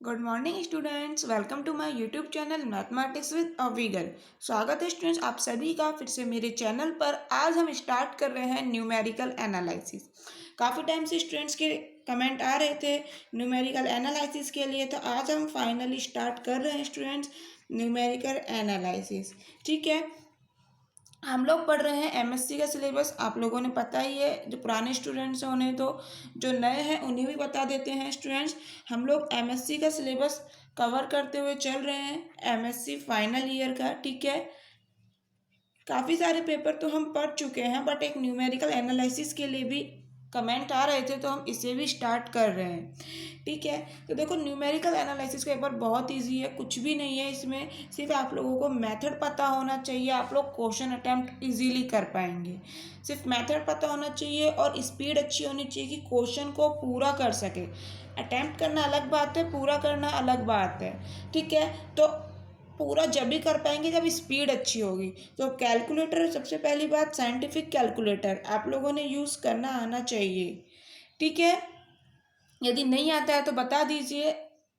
Good morning students, welcome to my YouTube channel mathematics with Avigal. स्वागत है students आप सभी का फिर से मेरे चैनल पर। आज हम स्टार्ट कर रहे हैं न्यूमेरिकल एनालिसिस। काफ़ी टाइम से स्टूडेंट्स के कमेंट आ रहे थे न्यूमेरिकल एनालिसिस के लिए, तो आज हम फाइनली स्टार्ट कर रहे हैं स्टूडेंट्स न्यूमेरिकल एनालिसिस। ठीक है, हम लोग पढ़ रहे हैं एमएससी का सिलेबस। आप लोगों ने पता ही है, जो पुराने स्टूडेंट्स हैं उन्हें तो, जो नए हैं उन्हें भी बता देते हैं स्टूडेंट्स। हम लोग एमएससी का सिलेबस कवर करते हुए चल रहे हैं, एमएससी फाइनल ईयर का। ठीक है, काफ़ी सारे पेपर तो हम पढ़ चुके हैं, बट एक न्यूमेरिकल एनालिसिस के लिए भी कमेंट आ रहे थे, तो हम इसे भी स्टार्ट कर रहे हैं। ठीक है, तो देखो न्यूमेरिकल एनालिसिस का पेपर बहुत इजी है, कुछ भी नहीं है इसमें। सिर्फ आप लोगों को मेथड पता होना चाहिए, आप लोग क्वेश्चन अटैम्प्ट इजीली कर पाएंगे। सिर्फ मेथड पता होना चाहिए और स्पीड अच्छी होनी चाहिए कि क्वेश्चन को पूरा कर सके। अटैम्प्ट करना अलग बात है, पूरा करना अलग बात है। ठीक है, तो पूरा जब भी कर पाएंगे जब स्पीड अच्छी होगी। तो कैलकुलेटर, सबसे पहली बात साइंटिफिक कैलकुलेटर आप लोगों ने यूज़ करना आना चाहिए। ठीक है, यदि नहीं आता है तो बता दीजिए।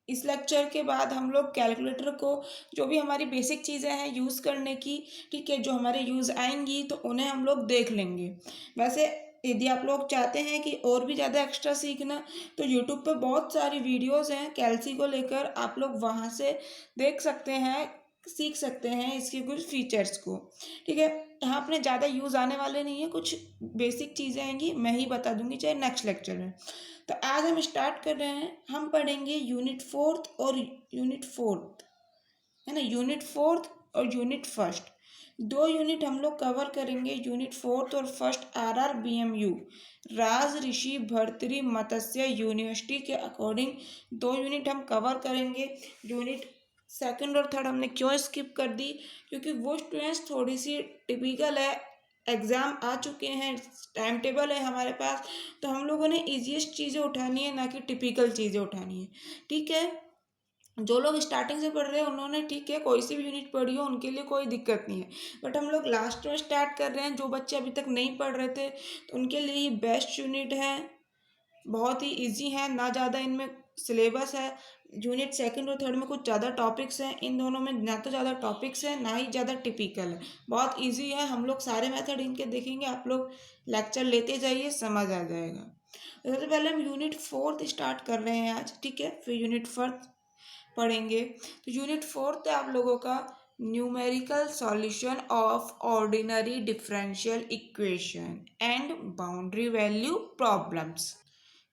इस लेक्चर के बाद हम लोग कैलकुलेटर को, जो भी हमारी बेसिक चीज़ें हैं यूज़ करने की, ठीक है, जो हमारे यूज़ आएंगी तो उन्हें हम लोग देख लेंगे। वैसे यदि आप लोग चाहते हैं कि और भी ज़्यादा एक्स्ट्रा सीखना, तो यूट्यूब पे बहुत सारी वीडियोस हैं कैल्सी को लेकर, आप लोग वहाँ से देख सकते हैं, सीख सकते हैं इसके कुछ फीचर्स को। ठीक है, यहाँ अपने ज़्यादा यूज़ आने वाले नहीं है, कुछ बेसिक चीज़ें आएंगी मैं ही बता दूंगी चाहे नेक्स्ट लेक्चर में। तो आज हम स्टार्ट कर रहे हैं, हम पढ़ेंगे यूनिट फोर्थ और यूनिट फोर्थ, है ना, यूनिट फोर्थ और यूनिट फर्स्ट। दो यूनिट हम लोग कवर करेंगे, यूनिट फोर्थ और first. R B M U Raj Rishi Bhartri Matsya university के अकॉर्डिंग दो यूनिट हम कवर करेंगे। यूनिट सेकंड और थर्ड हमने क्यों स्किप कर दी, क्योंकि वो स्टूडेंट्स थोड़ी सी टिपिकल है, एग्ज़ाम आ चुके हैं, टाइम टेबल है हमारे पास, तो हम लोगों ने ईजीएस्ट चीज़ें उठानी है, ना कि टिपिकल चीज़ें उठानी है। ठीक है, जो लोग स्टार्टिंग से पढ़ रहे हैं उन्होंने, ठीक है, कोई सी भी यूनिट पढ़ी हो उनके लिए कोई दिक्कत नहीं है, बट हम लोग लास्ट में स्टार्ट कर रहे हैं। जो बच्चे अभी तक नहीं पढ़ रहे थे तो उनके लिए ये बेस्ट यूनिट है, बहुत ही इजी है, ना ज़्यादा इनमें सिलेबस है। यूनिट सेकंड और थर्ड में कुछ ज़्यादा टॉपिक्स हैं, इन दोनों में ना तो ज़्यादा टॉपिक्स हैं ना ही ज़्यादा टिपिकल है, बहुत इजी है। हम लोग सारे मेथड इनके देखेंगे, आप लोग लेक्चर लेते जाइए, समझ आ जाएगा। तो सबसे पहले हम यूनिट फोर्थ स्टार्ट कर रहे हैं आज। ठीक है, फिर यूनिट फोर्थ पढ़ेंगे। तो यूनिट फोर्थ है आप लोगों का numerical solution of ordinary differential equation and boundary value problems.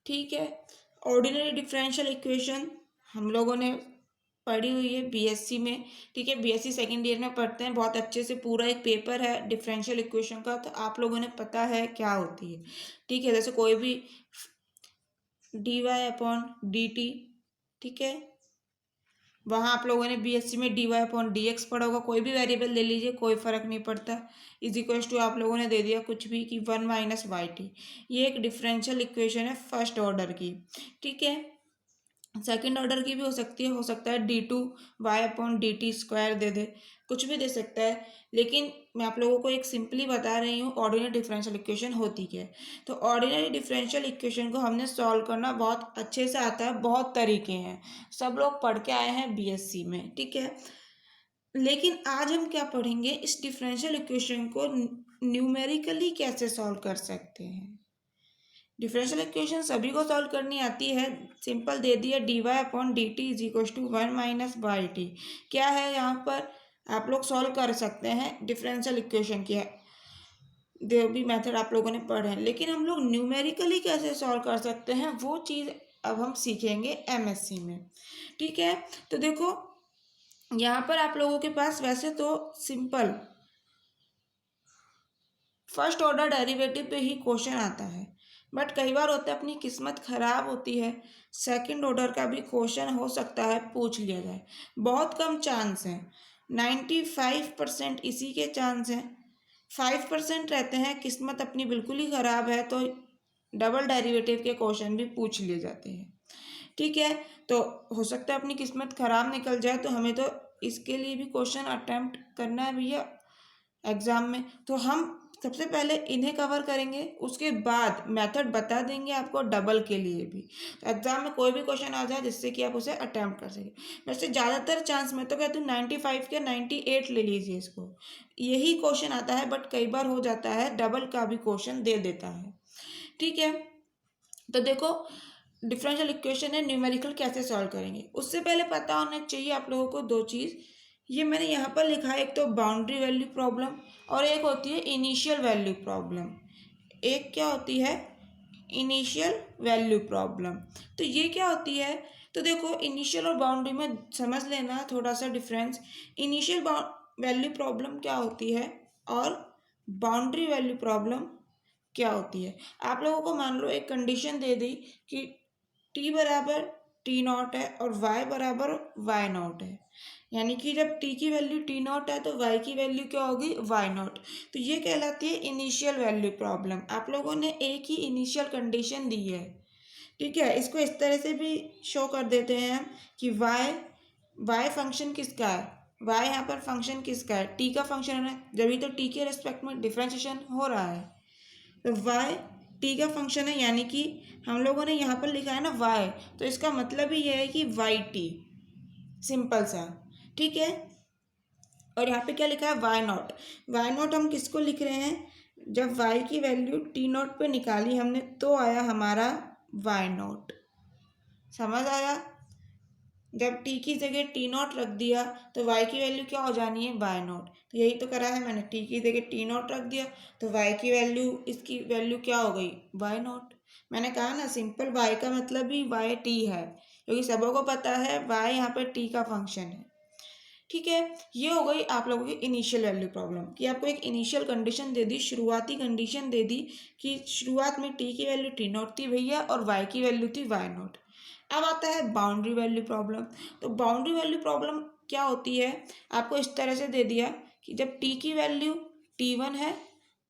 ठीक है, ऑर्डिनरी डिफरेंशियल इक्वेशन हम लोगों ने पढ़ी हुई है बीएससी में। ठीक है, बीएससी सेकेंड ईयर में पढ़ते हैं बहुत अच्छे से, पूरा एक पेपर है डिफरेंशियल इक्वेशन का, तो आप लोगों ने पता है क्या होती है। ठीक है, जैसे कोई भी D Y upon D T, ठीक है, वहाँ आप लोगों ने बीएससी में D Y upon D X पढ़ा होगा, कोई भी वेरिएबल ले लीजिए कोई फर्क नहीं पड़ता। इज इक्वल्स टू आप लोगों ने दे दिया कुछ भी कि 1 - YT। ये एक डिफरेंशियल इक्वेशन है फर्स्ट ऑर्डर की। ठीक है, सेकंड ऑर्डर की भी हो सकती है, हो सकता है D2 Y/dt² दे दे, कुछ भी दे सकता है, लेकिन मैं आप लोगों को एक सिंपली बता रही हूँ ऑर्डिनरी डिफरेंशियल इक्वेशन होती क्या है। तो ऑर्डिनरी डिफरेंशियल इक्वेशन को हमने सॉल्व करना बहुत अच्छे से आता है, बहुत तरीके हैं, सब लोग पढ़ के आए हैं बीएससी में। ठीक है, लेकिन आज हम क्या पढ़ेंगे, इस डिफरेंशियल इक्वेशन को न्यूमेरिकली कैसे सॉल्व कर सकते हैं। डिफरेंशियल इक्वेशन सभी को सॉल्व करनी आती है, सिंपल दे दिया dy/dt is equal to 1 - YT। क्या है यहाँ पर, आप लोग सॉल्व कर सकते हैं डिफरेंशियल इक्वेशन की, जो भी मेथड आप लोगों ने पढ़े हैं, लेकिन हम लोग न्यूमेरिकली कैसे सॉल्व कर सकते हैं वो चीज़ अब हम सीखेंगे एमएससी में। ठीक है, तो देखो यहाँ पर आप लोगों के पास वैसे तो सिंपल फर्स्ट ऑर्डर डेरिवेटिव पे ही क्वेश्चन आता है, बट कई बार होता है अपनी किस्मत खराब होती है, सेकंड ऑर्डर का भी क्वेश्चन हो सकता है पूछ लिया जाए। बहुत कम चांस है, 95% इसी के चांस हैं, 5% रहते हैं किस्मत अपनी बिल्कुल ही ख़राब है तो डबल डेरिवेटिव के क्वेश्चन भी पूछ लिए जाते हैं। ठीक है, तो हो सकता है अपनी किस्मत ख़राब निकल जाए, तो हमें तो इसके लिए भी क्वेश्चन अटैम्प्ट करना है भैया एग्ज़ाम में। तो हम सबसे पहले इन्हें कवर करेंगे, उसके बाद मेथड बता देंगे आपको डबल के लिए भी। तो एग्जाम में कोई भी क्वेश्चन आ जाए जिससे कि आप उसे अटेम्प्ट कर सकें। वैसे ज़्यादातर चांस मैं तो कहती हूँ 95 के 98 ले लीजिए इसको, यही क्वेश्चन आता है, बट कई बार हो जाता है डबल का भी क्वेश्चन दे देता है। ठीक है, तो देखो डिफरेंशियल इक्वेशन है, न्यूमेरिकल कैसे सॉल्व करेंगे उससे पहले पता होना चाहिए आप लोगों को दो चीज़। ये मैंने यहाँ पर लिखा है, एक तो बाउंड्री वैल्यू प्रॉब्लम और एक होती है इनिशियल वैल्यू प्रॉब्लम। एक क्या होती है, इनिशियल वैल्यू प्रॉब्लम। तो ये क्या होती है, तो देखो इनिशियल और बाउंड्री में समझ लेना थोड़ा सा डिफरेंस। इनिशियल वैल्यू प्रॉब्लम क्या होती है और बाउंड्री वैल्यू प्रॉब्लम क्या होती है। आप लोगों को मान लो एक कंडीशन दे दी कि टी बराबर टी नॉट है और वाई बराबर वाई नॉट है, यानी कि जब टी की वैल्यू टी नॉट है तो वाई की वैल्यू क्या होगी, वाई नॉट। तो ये कहलाती है इनिशियल वैल्यू प्रॉब्लम। आप लोगों ने एक ही इनिशियल कंडीशन दी है, ठीक है। इसको इस तरह से भी शो कर देते हैं हम कि वाई वाई फंक्शन किसका है, वाई यहाँ पर फंक्शन किसका है, टी का फंक्शन है, जभी तो टी के रेस्पेक्ट में डिफ्रेंशिएशन हो रहा है। तो वाई टी का फंक्शन है, यानी कि हम लोगों ने यहाँ पर लिखा है ना वाई, तो इसका मतलब ही यह है कि वाई टी, सिंपल सा, ठीक है। और यहाँ पे क्या लिखा है, वाई नॉट। वाई नॉट हम किसको लिख रहे हैं, जब वाई की वैल्यू टी नॉट पे निकाली हमने तो आया हमारा वाई नॉट, समझ आया। जब टी की जगह टी नॉट रख दिया तो वाई की वैल्यू क्या हो जानी है, वाई नॉट। तो यही तो करा है मैंने, टी की जगह टी नॉट रख दिया तो वाई की वैल्यू, इसकी वैल्यू क्या हो गई, वाई नॉट। मैंने कहा ना सिंपल, वाई का मतलब ही वाई टी है, क्योंकि सबों को पता है वाई यहाँ पर टी का फंक्शन है। ठीक है, ये हो गई आप लोगों की इनिशियल वैल्यू प्रॉब्लम, कि आपको एक इनिशियल कंडीशन दे दी, शुरुआती कंडीशन दे दी कि शुरुआत में टी की वैल्यू टी नॉट थी भैया और वाई की वैल्यू थी वाई नॉट। अब आता है बाउंड्री वैल्यू प्रॉब्लम। तो बाउंड्री वैल्यू प्रॉब्लम क्या होती है, आपको इस तरह से दे दिया कि जब टी की वैल्यू टी वन है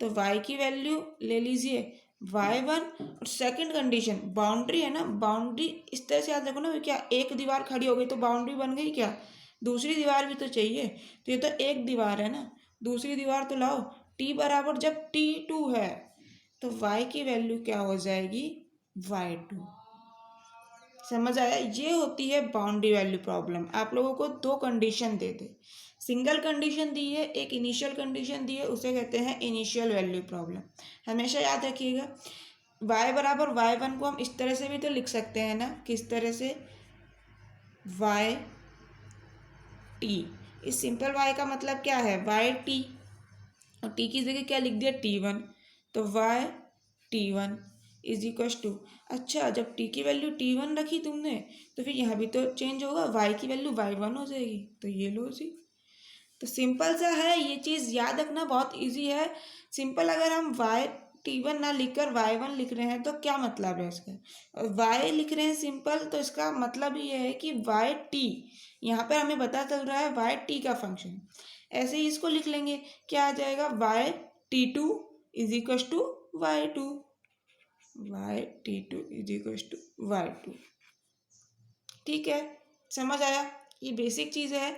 तो वाई की वैल्यू ले लीजिए वाई वन, और सेकंड कंडीशन बाउंड्री है ना, बाउंड्री इस तरह से याद रखो ना, क्या एक दीवार खड़ी हो गई तो बाउंड्री बन गई क्या, दूसरी दीवार भी तो चाहिए। तो ये तो एक दीवार है ना, दूसरी दीवार तो लाओ। टी बराबर जब टी टू है तो वाई की वैल्यू क्या हो जाएगी, वाई टू। समझ आया, ये होती है बाउंड्री वैल्यू प्रॉब्लम। आप लोगों को दो कंडीशन दे दे, सिंगल कंडीशन दी है, एक इनिशियल कंडीशन दी है, उसे कहते हैं इनिशियल वैल्यू प्रॉब्लम। हमेशा याद रखिएगा। y बराबर वाई वन को हम इस तरह से भी तो लिख सकते हैं ना, किस तरह से, वाई टी। इस सिंपल y का मतलब क्या है, वाई टी, और टी की जगह क्या लिख दिया, टी वन, तो Y T one is equals to. अच्छा, जब टी की वैल्यू टी वन रखी तुमने तो फिर यहाँ भी तो चेंज होगा, वाई की वैल्यू वाई वन हो जाएगी। तो ये लो जी, तो सिंपल सा है, ये चीज़ याद रखना बहुत इजी है। सिंपल, अगर हम वाई टी वन ना लिखकर वाई वन लिख रहे हैं तो क्या मतलब है इसका, और वाई लिख रहे हैं सिंपल, तो इसका मतलब ये है कि वाई टी, यहाँ पर हमें पता चल रहा है वाई टी का फंक्शन। ऐसे ही इसको लिख लेंगे, क्या आ जाएगा, Y T two is equal to Y two, Y T two is equal to Y two. ठीक है, समझ आया, ये बेसिक चीज़ है।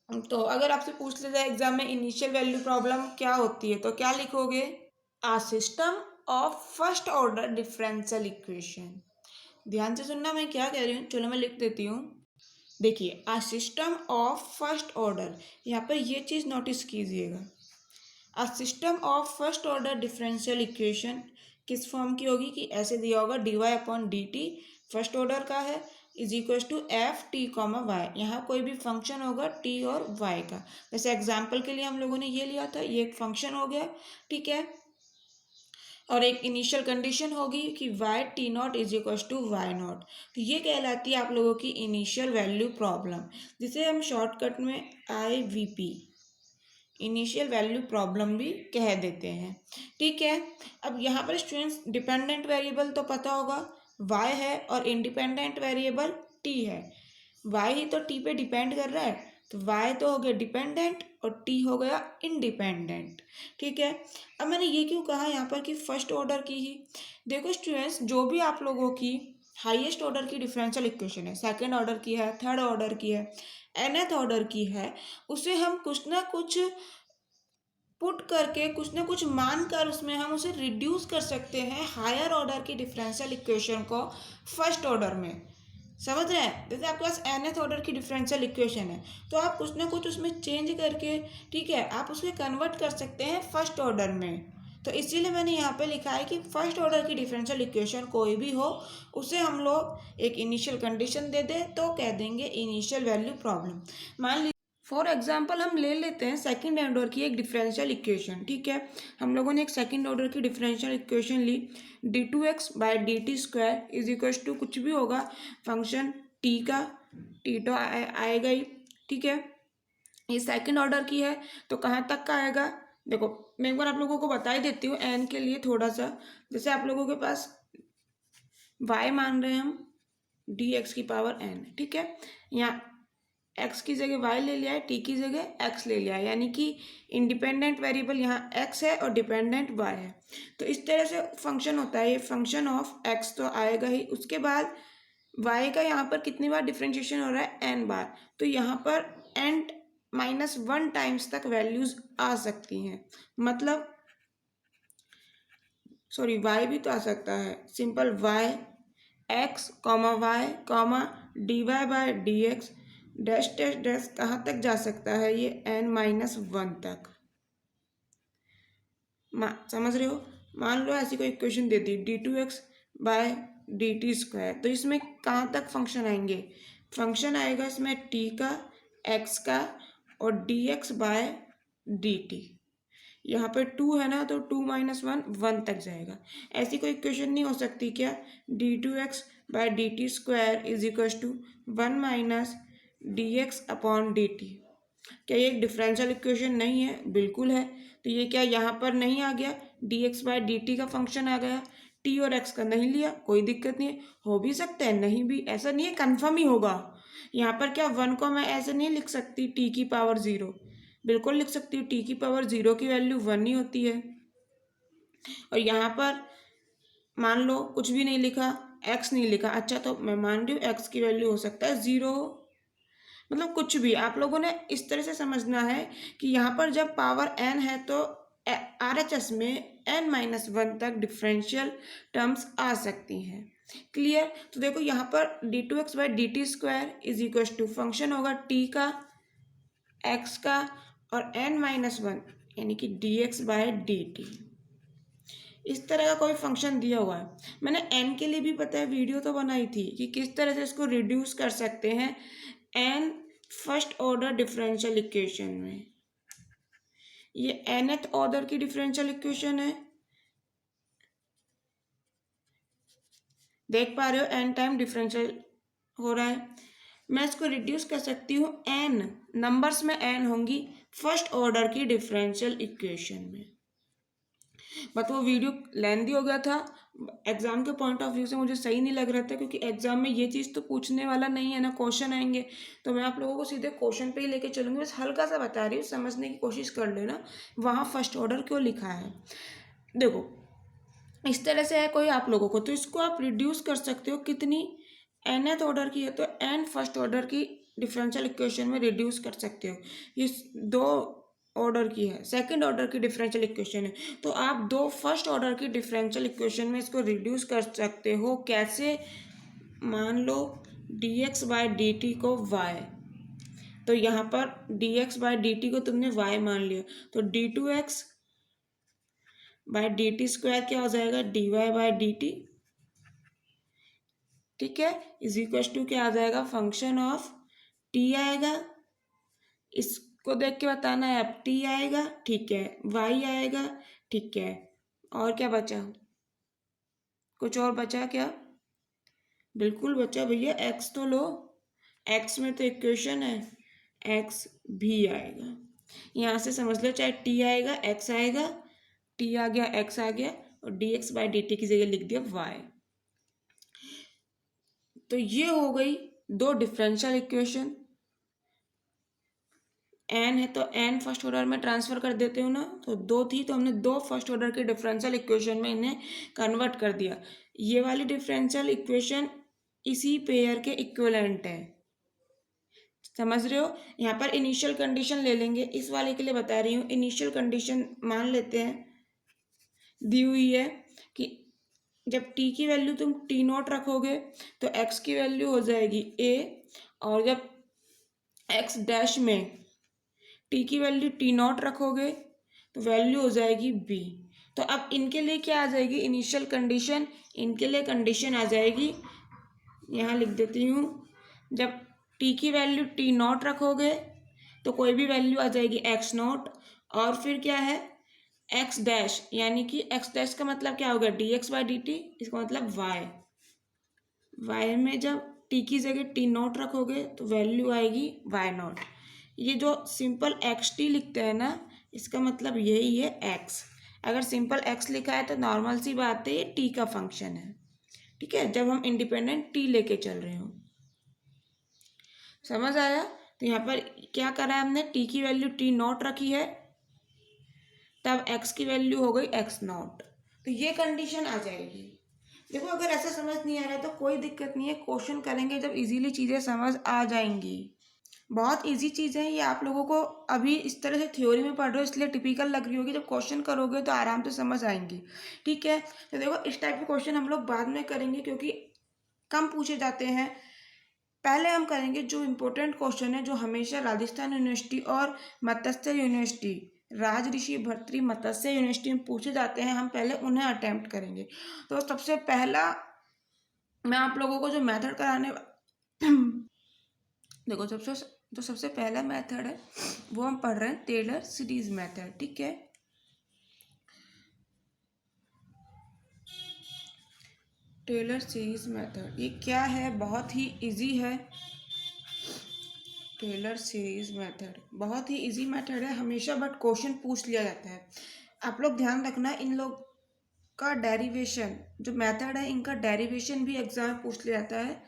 तो अगर आपसे पूछ लिया जाए एग्जाम में इनिशियल वैल्यू प्रॉब्लम क्या होती है तो क्या लिखोगे, a system of first order differential equation. ध्यान से सुनना मैं क्या कह रही हूँ, चलो मैं लिख देती हूँ। देखिए, a system of first order, यहाँ पर ये चीज़ नोटिस कीजिएगा। A system of first order differential equation किस फॉर्म की होगी, कि ऐसे दिया होगा dy upon D t, first order का है, is equal to f T comma y. यहाँ कोई भी फंक्शन होगा टी और वाई का, जैसे एग्जाम्पल के लिए हम लोगों ने ये लिया था, ये एक फंक्शन हो गया, ठीक है। और एक इनिशियल कंडीशन होगी कि Y T not is equal to Y naught. तो ये कहलाती है आप लोगों की इनिशियल वैल्यू प्रॉब्लम, जिसे हम शॉर्टकट में IVP, इनिशियल वैल्यू प्रॉब्लम भी कह देते हैं। ठीक है, अब यहाँ पर स्टूडेंट्स डिपेंडेंट वेरिएबल तो पता होगा y है और इंडिपेंडेंट वेरिएबल t है। y ही तो t पे डिपेंड कर रहा है, तो y तो हो गया डिपेंडेंट और t हो गया इंडिपेंडेंट। ठीक है, अब मैंने ये क्यों कहा यहाँ पर कि फर्स्ट ऑर्डर की ही, देखो स्टूडेंट्स, जो भी आप लोगों की हाईएस्ट ऑर्डर की डिफरेंशियल इक्वेशन है, सेकंड ऑर्डर की है, थर्ड ऑर्डर की है, nth ऑर्डर की है, उसे हम कुछ ना कुछ पुट करके कुछ ना कुछ मान कर उसमें हम उसे रिड्यूस कर सकते हैं हायर ऑर्डर की डिफरेंशियल इक्वेशन को फर्स्ट ऑर्डर में। समझ रहे हैं? जैसे आपके पास nth ऑर्डर की डिफरेंशियल इक्वेशन है, तो आप कुछ ना कुछ उसमें चेंज करके, ठीक है, आप उसको कन्वर्ट कर सकते हैं फर्स्ट ऑर्डर में। तो इसीलिए मैंने यहाँ पे लिखा है कि फर्स्ट ऑर्डर की डिफरेंशियल इक्वेशन कोई भी हो, उसे हम लोग एक इनिशियल कंडीशन दे दें तो कह देंगे इनिशियल वैल्यू प्रॉब्लम। मान लीजिए फॉर एग्जाम्पल हम ले लेते हैं सेकंड ऑर्डर की एक डिफरेंशियल इक्वेशन, ठीक है। हम लोगों ने एक सेकंड ऑर्डर की डिफरेंशियल इक्वेशन ली, d2x/dt² इज इक्वल टू कुछ भी होगा फंक्शन t का, t तो आएगा ही, ठीक है। ये सेकंड ऑर्डर की है तो कहाँ तक का आएगा, देखो मैं एक बार आप लोगों को बता ही देती हूँ n के लिए थोड़ा सा। जैसे आप लोगों के पास y मान रहे हैं हम dx की पावर n, ठीक है। यहाँ x की जगह y ले लिया है, t की जगह x ले लिया है, यानी कि इंडिपेंडेंट वेरिएबल यहाँ x है और डिपेंडेंट y है। तो इस तरह से फंक्शन होता है, ये फंक्शन ऑफ x तो आएगा ही। उसके बाद y का यहाँ पर कितनी बार डिफ्रेंशिएशन हो रहा है, n बार, तो यहाँ पर n-1 टाइम्स तक वैल्यूज आ सकती हैं। मतलब सॉरी y भी तो आ सकता है, simple y x comma y comma dy/dx dash dash dash कहाँ तक जा सकता है, ये n-1 तक। समझ रहे हो? मान लो ऐसी कोई इक्वेशन दे दी d2x/dt², तो इसमें कहाँ तक फंक्शन आएंगे, फंक्शन आएगा इसमें t का, x का और dx/dt। यहाँ पे 2 है ना, तो 2-1 1 तक जाएगा। ऐसी कोई इक्वेशन नहीं हो सकती क्या, d2x/dt² is equal to 1 - dx/dt। क्या ये एक डिफरेंशियल इक्वेशन नहीं है? बिल्कुल है। तो ये क्या यहाँ पर नहीं आ गया, dx/dt का फंक्शन आ गया, t और x का नहीं लिया, कोई दिक्कत नहीं है। हो भी सकता है, नहीं भी, ऐसा नहीं है, कन्फर्म ही होगा। यहाँ पर क्या 1 को मैं ऐसे नहीं लिख सकती t की पावर 0, बिल्कुल लिख सकती हूँ, t की पावर 0 की वैल्यू 1 ही होती है। और यहाँ पर मान लो कुछ भी नहीं लिखा, x नहीं लिखा, अच्छा तो मैं मान रही हूँ x की वैल्यू हो सकता है 0, मतलब कुछ भी। आप लोगों ने इस तरह से समझना है कि यहाँ पर जब पावर n है तो RHS में n-1 तक डिफरेंशियल टर्म्स आ सकती हैं। क्लियर? तो देखो यहाँ पर d2x/dt² is equal to function होगा t का, x का और n-1 यानी कि dx/dt। इस तरह का कोई फंक्शन दिया हुआ है। मैंने n के लिए भी पता है वीडियो तो बनाई थी कि किस तरह से इसको रिड्यूस कर सकते हैं n first order differential equation में। ये nth ऑर्डर की डिफरेंशियल इक्वेशन है, देख पा रहे हो n टाइम डिफरेंशियल हो रहा है। मैं इसको रिड्यूस कर सकती हूँ n नंबर्स में n होंगी फर्स्ट ऑर्डर की डिफरेंशियल इक्वेशन में। बट वो वीडियो लेंदी हो गया था, एग्जाम के पॉइंट ऑफ व्यू से मुझे सही नहीं लग रहा था, क्योंकि एग्जाम में ये चीज़ तो पूछने वाला नहीं है ना, क्वेश्चन आएंगे तो मैं आप लोगों को सीधे क्वेश्चन पे ही लेके चलूँगी। बस हल्का सा बता रही हूँ, समझने की कोशिश कर लेना वहाँ फर्स्ट ऑर्डर क्यों लिखा है। देखो इस तरह से है कोई आप लोगों को, तो इसको आप रिड्यूस कर सकते हो कितनी, nth ऑर्डर की है तो n फर्स्ट ऑर्डर की डिफरेंशियल इक्वेशन में रिड्यूस कर सकते हो। ये 2 ऑर्डर की है, सेकंड ऑर्डर की डिफरेंशियल इक्वेशन है, तो आप 2 फर्स्ट ऑर्डर की डिफरेंशियल इक्वेशन में इसको रिड्यूस कर सकते हो। कैसे? मान लो dx/dt को y, तो यहाँ पर dx/dt को तुमने y मान लिया, तो d2x/dt² क्या हो जाएगा, dy/dt, ठीक है, इज इक्वल टू क्या आ जाएगा, फंक्शन ऑफ t आएगा, इसको देख के बताना है, अब t आएगा, ठीक है, y आएगा, ठीक है, और क्या बचा, कुछ और बचा क्या, बिल्कुल बचा भैया, x तो लो, x में तो इक्वेशन है, x भी आएगा। यहाँ से समझ लो, चाहे t आएगा x आएगा, t आ गया x आ गया, और dx/dt की जगह लिख दिया y। तो ये हो गई 2 डिफरेंशियल इक्वेशन। n है तो n फर्स्ट ऑर्डर में ट्रांसफर कर देते हो ना, तो 2 थी तो हमने 2 फर्स्ट ऑर्डर के डिफरेंशियल इक्वेशन में इन्हें कन्वर्ट कर दिया। ये वाली डिफरेंशियल इक्वेशन इसी पेयर के इक्विवेलेंट है, समझ रहे हो। यहाँ पर इनिशियल कंडीशन ले लेंगे, इस वाले के लिए बता रही हूँ। इनिशियल कंडीशन मान लेते हैं दी हुई है कि जब टी की वैल्यू तुम टी नॉट रखोगे तो एक्स की वैल्यू हो जाएगी ए, और जब एक्स डैश में टी की वैल्यू टी नॉट रखोगे तो वैल्यू हो जाएगी बी। तो अब इनके लिए क्या आ जाएगी इनिशियल कंडीशन, इनके लिए कंडीशन आ जाएगी, यहाँ लिख देती हूँ, जब टी की वैल्यू टी नॉट रखोगे तो कोई भी वैल्यू आ जाएगी एक्स नॉट, और फिर क्या है एक्स डैश, यानी कि एक्स डैश का मतलब क्या होगा D x by D T, इसका मतलब वाई। वाई में जब टी की जगह टी नॉट रखोगे तो वैल्यू आएगी वाई नॉट। ये जो सिंपल एक्स टी लिखते हैं ना, इसका मतलब यही है एक्स। अगर सिंपल एक्स लिखा है तो नॉर्मल सी बात है, ये टी का फंक्शन है, ठीक है, जब हम इंडिपेंडेंट टी लेके चल रहे हो। समझ आया। तो यहाँ पर क्या करा है हमने, टी की वैल्यू टी नॉट रखी है, तब एक्स की वैल्यू हो गई एक्स नॉट, तो ये कंडीशन आ जाएगी। देखो अगर ऐसा समझ नहीं आ रहा है तो कोई दिक्कत नहीं है, क्वेश्चन करेंगे जब इजीली चीज़ें समझ आ जाएंगी। बहुत इजी चीज़ें हैं ये, आप लोगों को अभी इस तरह से थ्योरी में पढ़ रहे हो इसलिए टिपिकल लग रही होगी, जब क्वेश्चन करोगे तो आराम से समझ आएंगी, ठीक है। तो देखो इस टाइप के क्वेश्चन हम लोग बाद में करेंगे क्योंकि कम पूछे जाते हैं। पहले हम करेंगे जो इम्पोर्टेंट क्वेश्चन है, जो हमेशा राजस्थान यूनिवर्सिटी और मत्स्य यूनिवर्सिटी, राजऋषि भर्तृ मत्स्य यूनिवर्सिटी में पूछे जाते हैं, हम पहले उन्हें अटेम्प्ट करेंगे। तो सबसे पहला मैं आप लोगों को जो मेथड कराने देखो सबसे पहला मेथड है वो हम पढ़ रहे हैं टेलर सीरीज मेथड, ठीक है। टेलर सीरीज मेथड ये क्या है, बहुत ही इजी है। टेलर सीरीज मेथड बहुत ही इजी मेथड है हमेशा, बट क्वेश्चन पूछ लिया जाता है। आप लोग ध्यान रखना, इन लोग का डेरिवेशन जो मेथड है, इनका डेरिवेशन भी एग्जाम में पूछ लिया जाता है।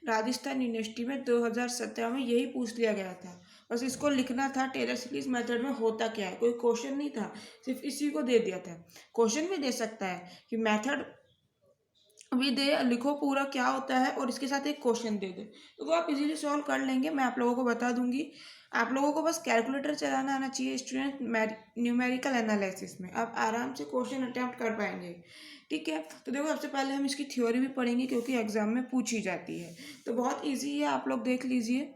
राजस्थान यूनिवर्सिटी में 2017 में यही पूछ लिया गया था, बस इसको लिखना था टेलर सीरीज मेथड में होता क्या है, कोई क्वेश्चन नहीं था, सिर्फ इसी को दे दिया था। क्वेश्चन भी दे सकता है कि मेथड भी दे, लिखो पूरा क्या होता है और इसके साथ एक क्वेश्चन दे दे, तो वो आप इजीली सॉल्व कर लेंगे, मैं आप लोगों को बता दूंगी। आप लोगों को बस कैलकुलेटर चलाना आना चाहिए स्टूडेंट, न्यूमेरिकल एनालिसिस में आप आराम से क्वेश्चन अटेम्प्ट कर पाएंगे, ठीक है। तो देखो सबसे पहले हम इसकी थ्योरी भी पढ़ेंगे क्योंकि एग्जाम में पूछी जाती है, तो बहुत ईजी है, आप लोग देख लीजिए।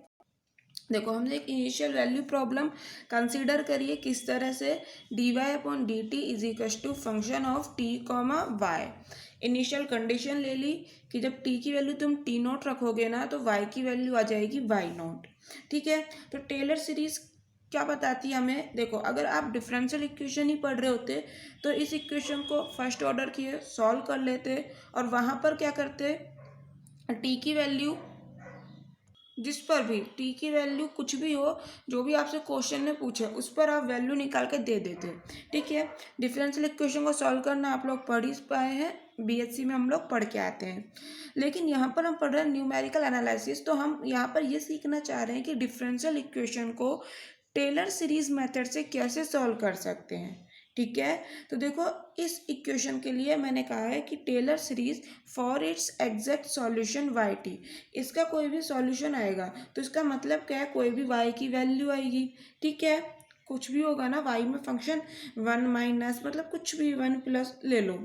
देखो हमने एक इनिशियल वैल्यू प्रॉब्लम कंसीडर करिए किस तरह से, D Y upon D T is equals to function of T comma Y. Initial condition ले ली कि जब टी की वैल्यू तुम टी नॉट रखोगे ना तो वाई की वैल्यू आ जाएगी वाई नॉट, ठीक है। तो टेलर सीरीज क्या बताती है हमें, देखो अगर आप डिफरेंशियल इक्वेशन ही पढ़ रहे होते तो इस इक्वेशन को फर्स्ट ऑर्डर किए सॉल्व कर लेते, और वहाँ पर क्या करते, टी की वैल्यू जिस पर भी टी की वैल्यू कुछ भी हो, जो भी आपसे क्वेश्चन में पूछे उस पर आप वैल्यू निकाल के दे देते, ठीक है। डिफरेंशियल इक्वेशन को सॉल्व करना आप लोग पढ़ ही पाए हैं, बीएससी में हम लोग पढ़ के आते हैं। लेकिन यहाँ पर हम पढ़ रहे हैं न्यूमेरिकल एनालिसिस, तो हम यहाँ पर ये सीखना चाह रहे हैं कि डिफरेंशियल इक्वेशन को टेलर सीरीज मेथड से कैसे सॉल्व कर सकते हैं, ठीक है। तो देखो इस इक्वेशन के लिए मैंने कहा है कि Taylor series for its exact solution Y T, इसका कोई भी सॉल्यूशन आएगा तो इसका मतलब क्या है, कोई भी वाई की वैल्यू आएगी, ठीक है। कुछ भी होगा ना वाई में फंक्शन, वन माइनस मतलब कुछ भी, वन प्लस ले लो,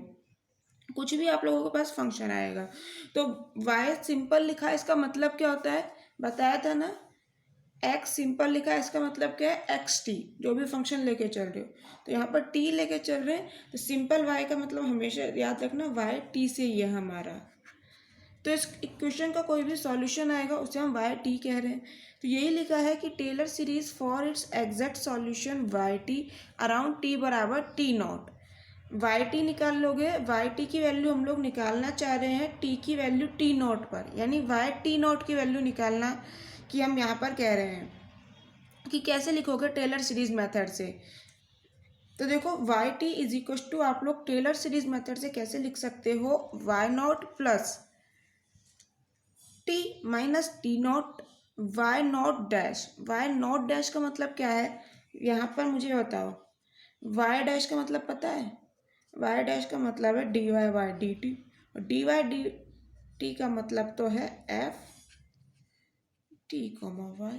कुछ भी आप लोगों के पास फंक्शन आएगा। तो वाई सिंपल लिखा है, इसका मतलब क्या होता है बताया था ना, एक्स सिंपल लिखा है इसका मतलब क्या है एक्स टी, जो भी फंक्शन लेके चल रहे हो, तो यहाँ पर टी लेके चल रहे हैं तो सिंपल वाई का मतलब हमेशा याद रखना वाई टी से ही है हमारा। तो इस इक्वेशन का कोई भी सॉल्यूशन आएगा उसे हम वाई टी कह रहे हैं। तो यही लिखा है कि Taylor series for its exact solution Y T around T बराबर टी नॉट। वाई टी निकाल लोगे, वाई टी की वैल्यू हम लोग निकालना चाह रहे हैं टी की वैल्यू टी नॉट पर, यानी वाई टी नॉट की वैल्यू निकालना कि हम यहाँ पर कह रहे हैं कि कैसे लिखोगे टेलर सीरीज मेथड से। तो देखो Y T is equal to, आप लोग टेलर सीरीज मेथड से कैसे लिख सकते हो, Y naught plus T minus T naught Y naught dash. Y naught dash का मतलब क्या है यहाँ पर मुझे बताओ, वाई डैश का मतलब पता है, वाई डैश का मतलब है D Y by D T, और डी वाई डी टी का मतलब तो है F T comma Y,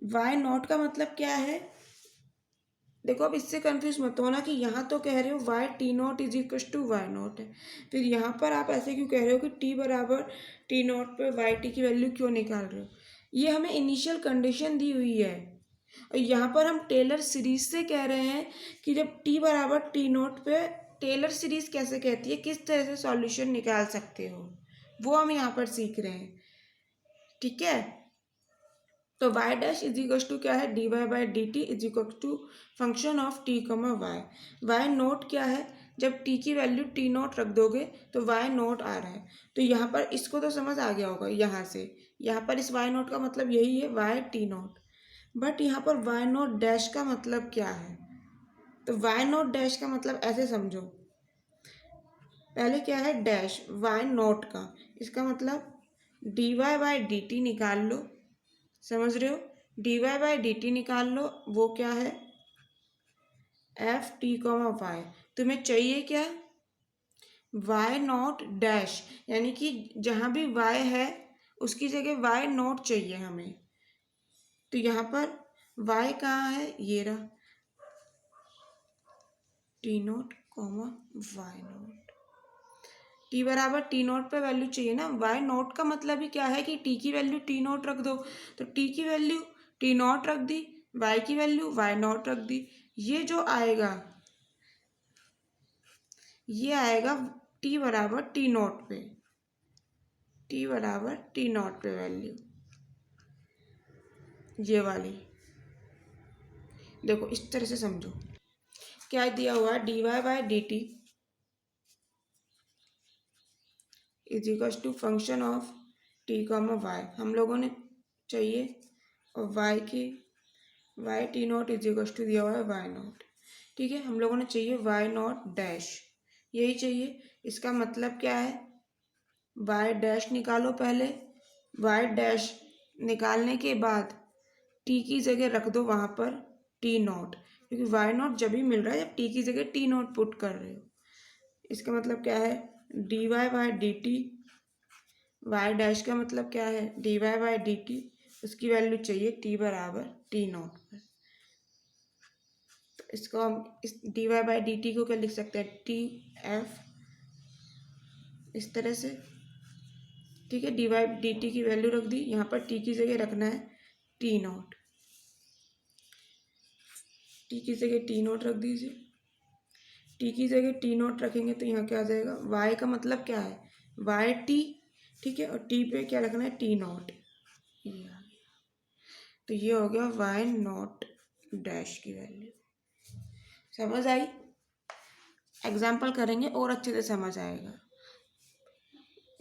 Y naught का मतलब क्या है? देखो अब इससे कंफ्यूज मत होना कि यहाँ तो कह रहे हो Y T not is equal to Y naught है, फिर यहाँ पर आप ऐसे क्यों कह रहे हो कि टी बराबर टी नॉट पे वाई टी की वैल्यू क्यों निकाल रहे हो? ये हमें इनिशियल कंडीशन दी हुई है, और यहाँ पर हम टेलर सीरीज से कह रहे हैं कि जब टी बराबर टी नॉट पे टेलर सीरीज कैसे कहती है, किस तरह से सॉल्यूशन निकाल सकते हो, वो हम यहाँ पर सीख रहे हैं। ठीक है, तो Y dash is equal to क्या है, D Y by D T is equal to function of T comma Y. Y naught क्या है, जब टी की वैल्यू टी नोट रख दोगे तो वाई नोट आ रहा है, तो यहाँ पर इसको तो समझ आ गया होगा यहाँ से, यहाँ पर इस वाई नोट का मतलब यही है वाई टी नोट। बट यहाँ पर वाई नोट डैश का मतलब क्या है, तो वाई नोट डैश का मतलब ऐसे समझो, पहले क्या है डैश वाई नोट का, इसका मतलब D Y by D T निकाल लो, समझ रहे हो, D Y by D T निकाल लो, वो क्या है एफ टी कॉमा वाई। तुम्हें चाहिए क्या, वाई नॉट डैश, यानी कि जहाँ भी वाई है उसकी जगह वाई नॉट चाहिए हमें, तो यहाँ पर वाई कहाँ है, ये रहा T naught comma Y naught. T बराबर टी नोट पे वैल्यू चाहिए ना, वाई नोट का मतलब ही क्या है कि टी की वैल्यू टी नोट रख दो, तो टी की वैल्यू टी नोट रख दी, वाई की वैल्यू वाई नोट रख दी, ये जो आएगा ये आएगा टी बराबर टी नोट पे, टी बराबर टी नोट पे वैल्यू ये वाली। देखो इस तरह से समझो, क्या दिया हुआ है, D Y by D T is equal to function of T comma Y, हम लोगों ने चाहिए, और वाई की Y T not is equal to दिया हुआ है वाई नॉट। ठीक है, हम लोगों ने चाहिए वाई नॉट डैश, यही चाहिए। इसका मतलब क्या है, वाई डैश निकालो पहले, वाई डैश निकालने के बाद टी की जगह रख दो वहाँ पर टी नॉट, क्योंकि वाई नॉट जब भी मिल रहा है जब टी की जगह टी नॉट पुट कर रहे हो। इसका मतलब क्या है, D Y by D t, y dash का मतलब क्या है D Y by D t, उसकी वैल्यू चाहिए टी बराबर टी नॉट पर। तो इसको हम इस d Y by D t को क्या लिख सकते हैं, टी एफ, इस तरह से। ठीक है, डी वाई डी टी की वैल्यू रख दी, यहाँ पर टी की जगह रखना है टी नॉट, टी की जगह टी नॉट रख दीजिए, टी की जगह टी नॉट रखेंगे तो यहाँ क्या आ जाएगा, वाई का मतलब क्या है वाई टी, ठीक है, और टी पे क्या रखना है टी नॉट, ये आ गया, तो ये हो गया वाई नॉट डैश की वैल्यू। समझ आई, एग्जाम्पल करेंगे और अच्छे से समझ आएगा।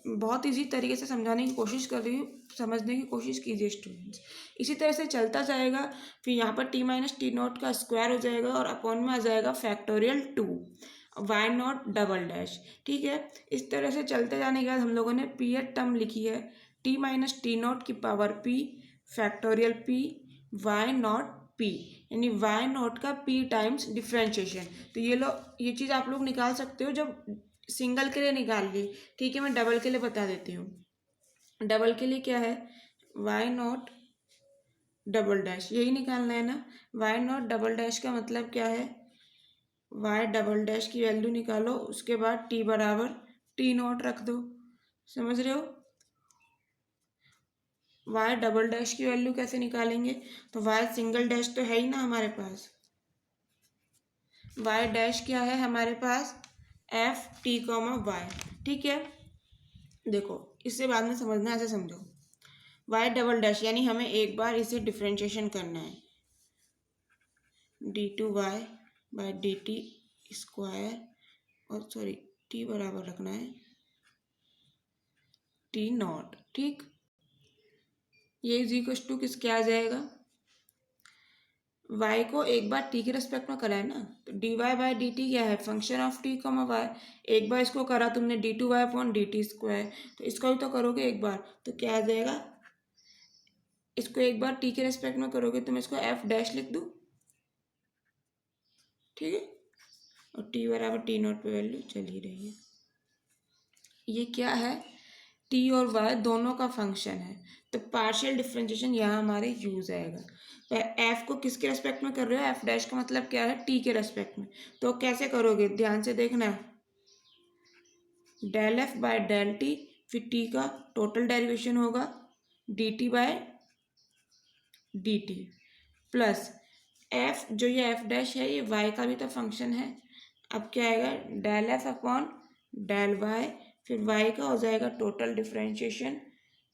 बहुत इजी तरीके से समझाने की कोशिश कर रही हूँ, समझने की कोशिश कीजिए स्टूडेंट्स। इसी तरह से चलता जाएगा, फिर यहाँ पर टी माइनस टी नॉट का स्क्वायर हो जाएगा और अपॉन में आ जाएगा factorial 2 y naught double dash. ठीक है, इस तरह से चलते जाने के बाद हम लोगों ने पीएड टर्म लिखी है टी माइनस टी नॉट की power p factorial p y naught p, यानी वाई नॉट का पी टाइम्स डिफ्रेंशिएशन। तो ये चीज़ आप लोग निकाल सकते हो, जब सिंगल के लिए निकाल ली, ठीक है, मैं डबल के लिए बता देती हूँ। डबल के लिए क्या है, वाई नॉट डबल डैश, यही निकालना है ना, वाई नॉट डबल डैश का मतलब क्या है, वाई डबल डैश की वैल्यू निकालो, उसके बाद टी बराबर टी नॉट रख दो, समझ रहे हो। वाई डबल डैश की वैल्यू कैसे निकालेंगे, तो वाई सिंगल डैश तो है ही ना हमारे पास, वाई डैश क्या है हमारे पास एफ टी कॉमा वाई। ठीक है, देखो इससे बाद में समझना, ऐसे समझो, वाई डबल डैश यानी हमें एक बार इसे डिफ्रेंशिएशन करना है, d two y by D t square, और सॉरी टी बराबर रखना है टी नॉट। ठीक, ये इज इक्वल टू किस क्या आ जाएगा, y को एक बार t के रेस्पेक्ट में करा है ना, तो d Y by D t क्या है function of t comma y, एक बार इसको करा तुमने d two y upon D t square, तो इसको भी तो करोगे एक बार, तो क्या आ जाएगा, इसको एक बार t के रेस्पेक्ट में करोगे तो मैं इसको f डैश लिख दूँ, ठीक है, और t बराबर टी नॉट पे वैल्यू चल ही रही है। ये क्या है, टी और वाई दोनों का फंक्शन है, तो पार्शियल डिफरेंशिएशन यहाँ हमारे यूज आएगा। एफ को किसके रेस्पेक्ट में कर रहे हो, एफ डैश का मतलब क्या है, टी के रेस्पेक्ट में। तो कैसे करोगे, ध्यान से देखना है, del f by del t, फिर टी का टोटल डेरिवेशन होगा d t by d t, plus f जो ये एफ डैश है ये वाई का भी तो फंक्शन है। अब क्या आएगा, del f upon del y, फिर वाई का हो जाएगा total differentiation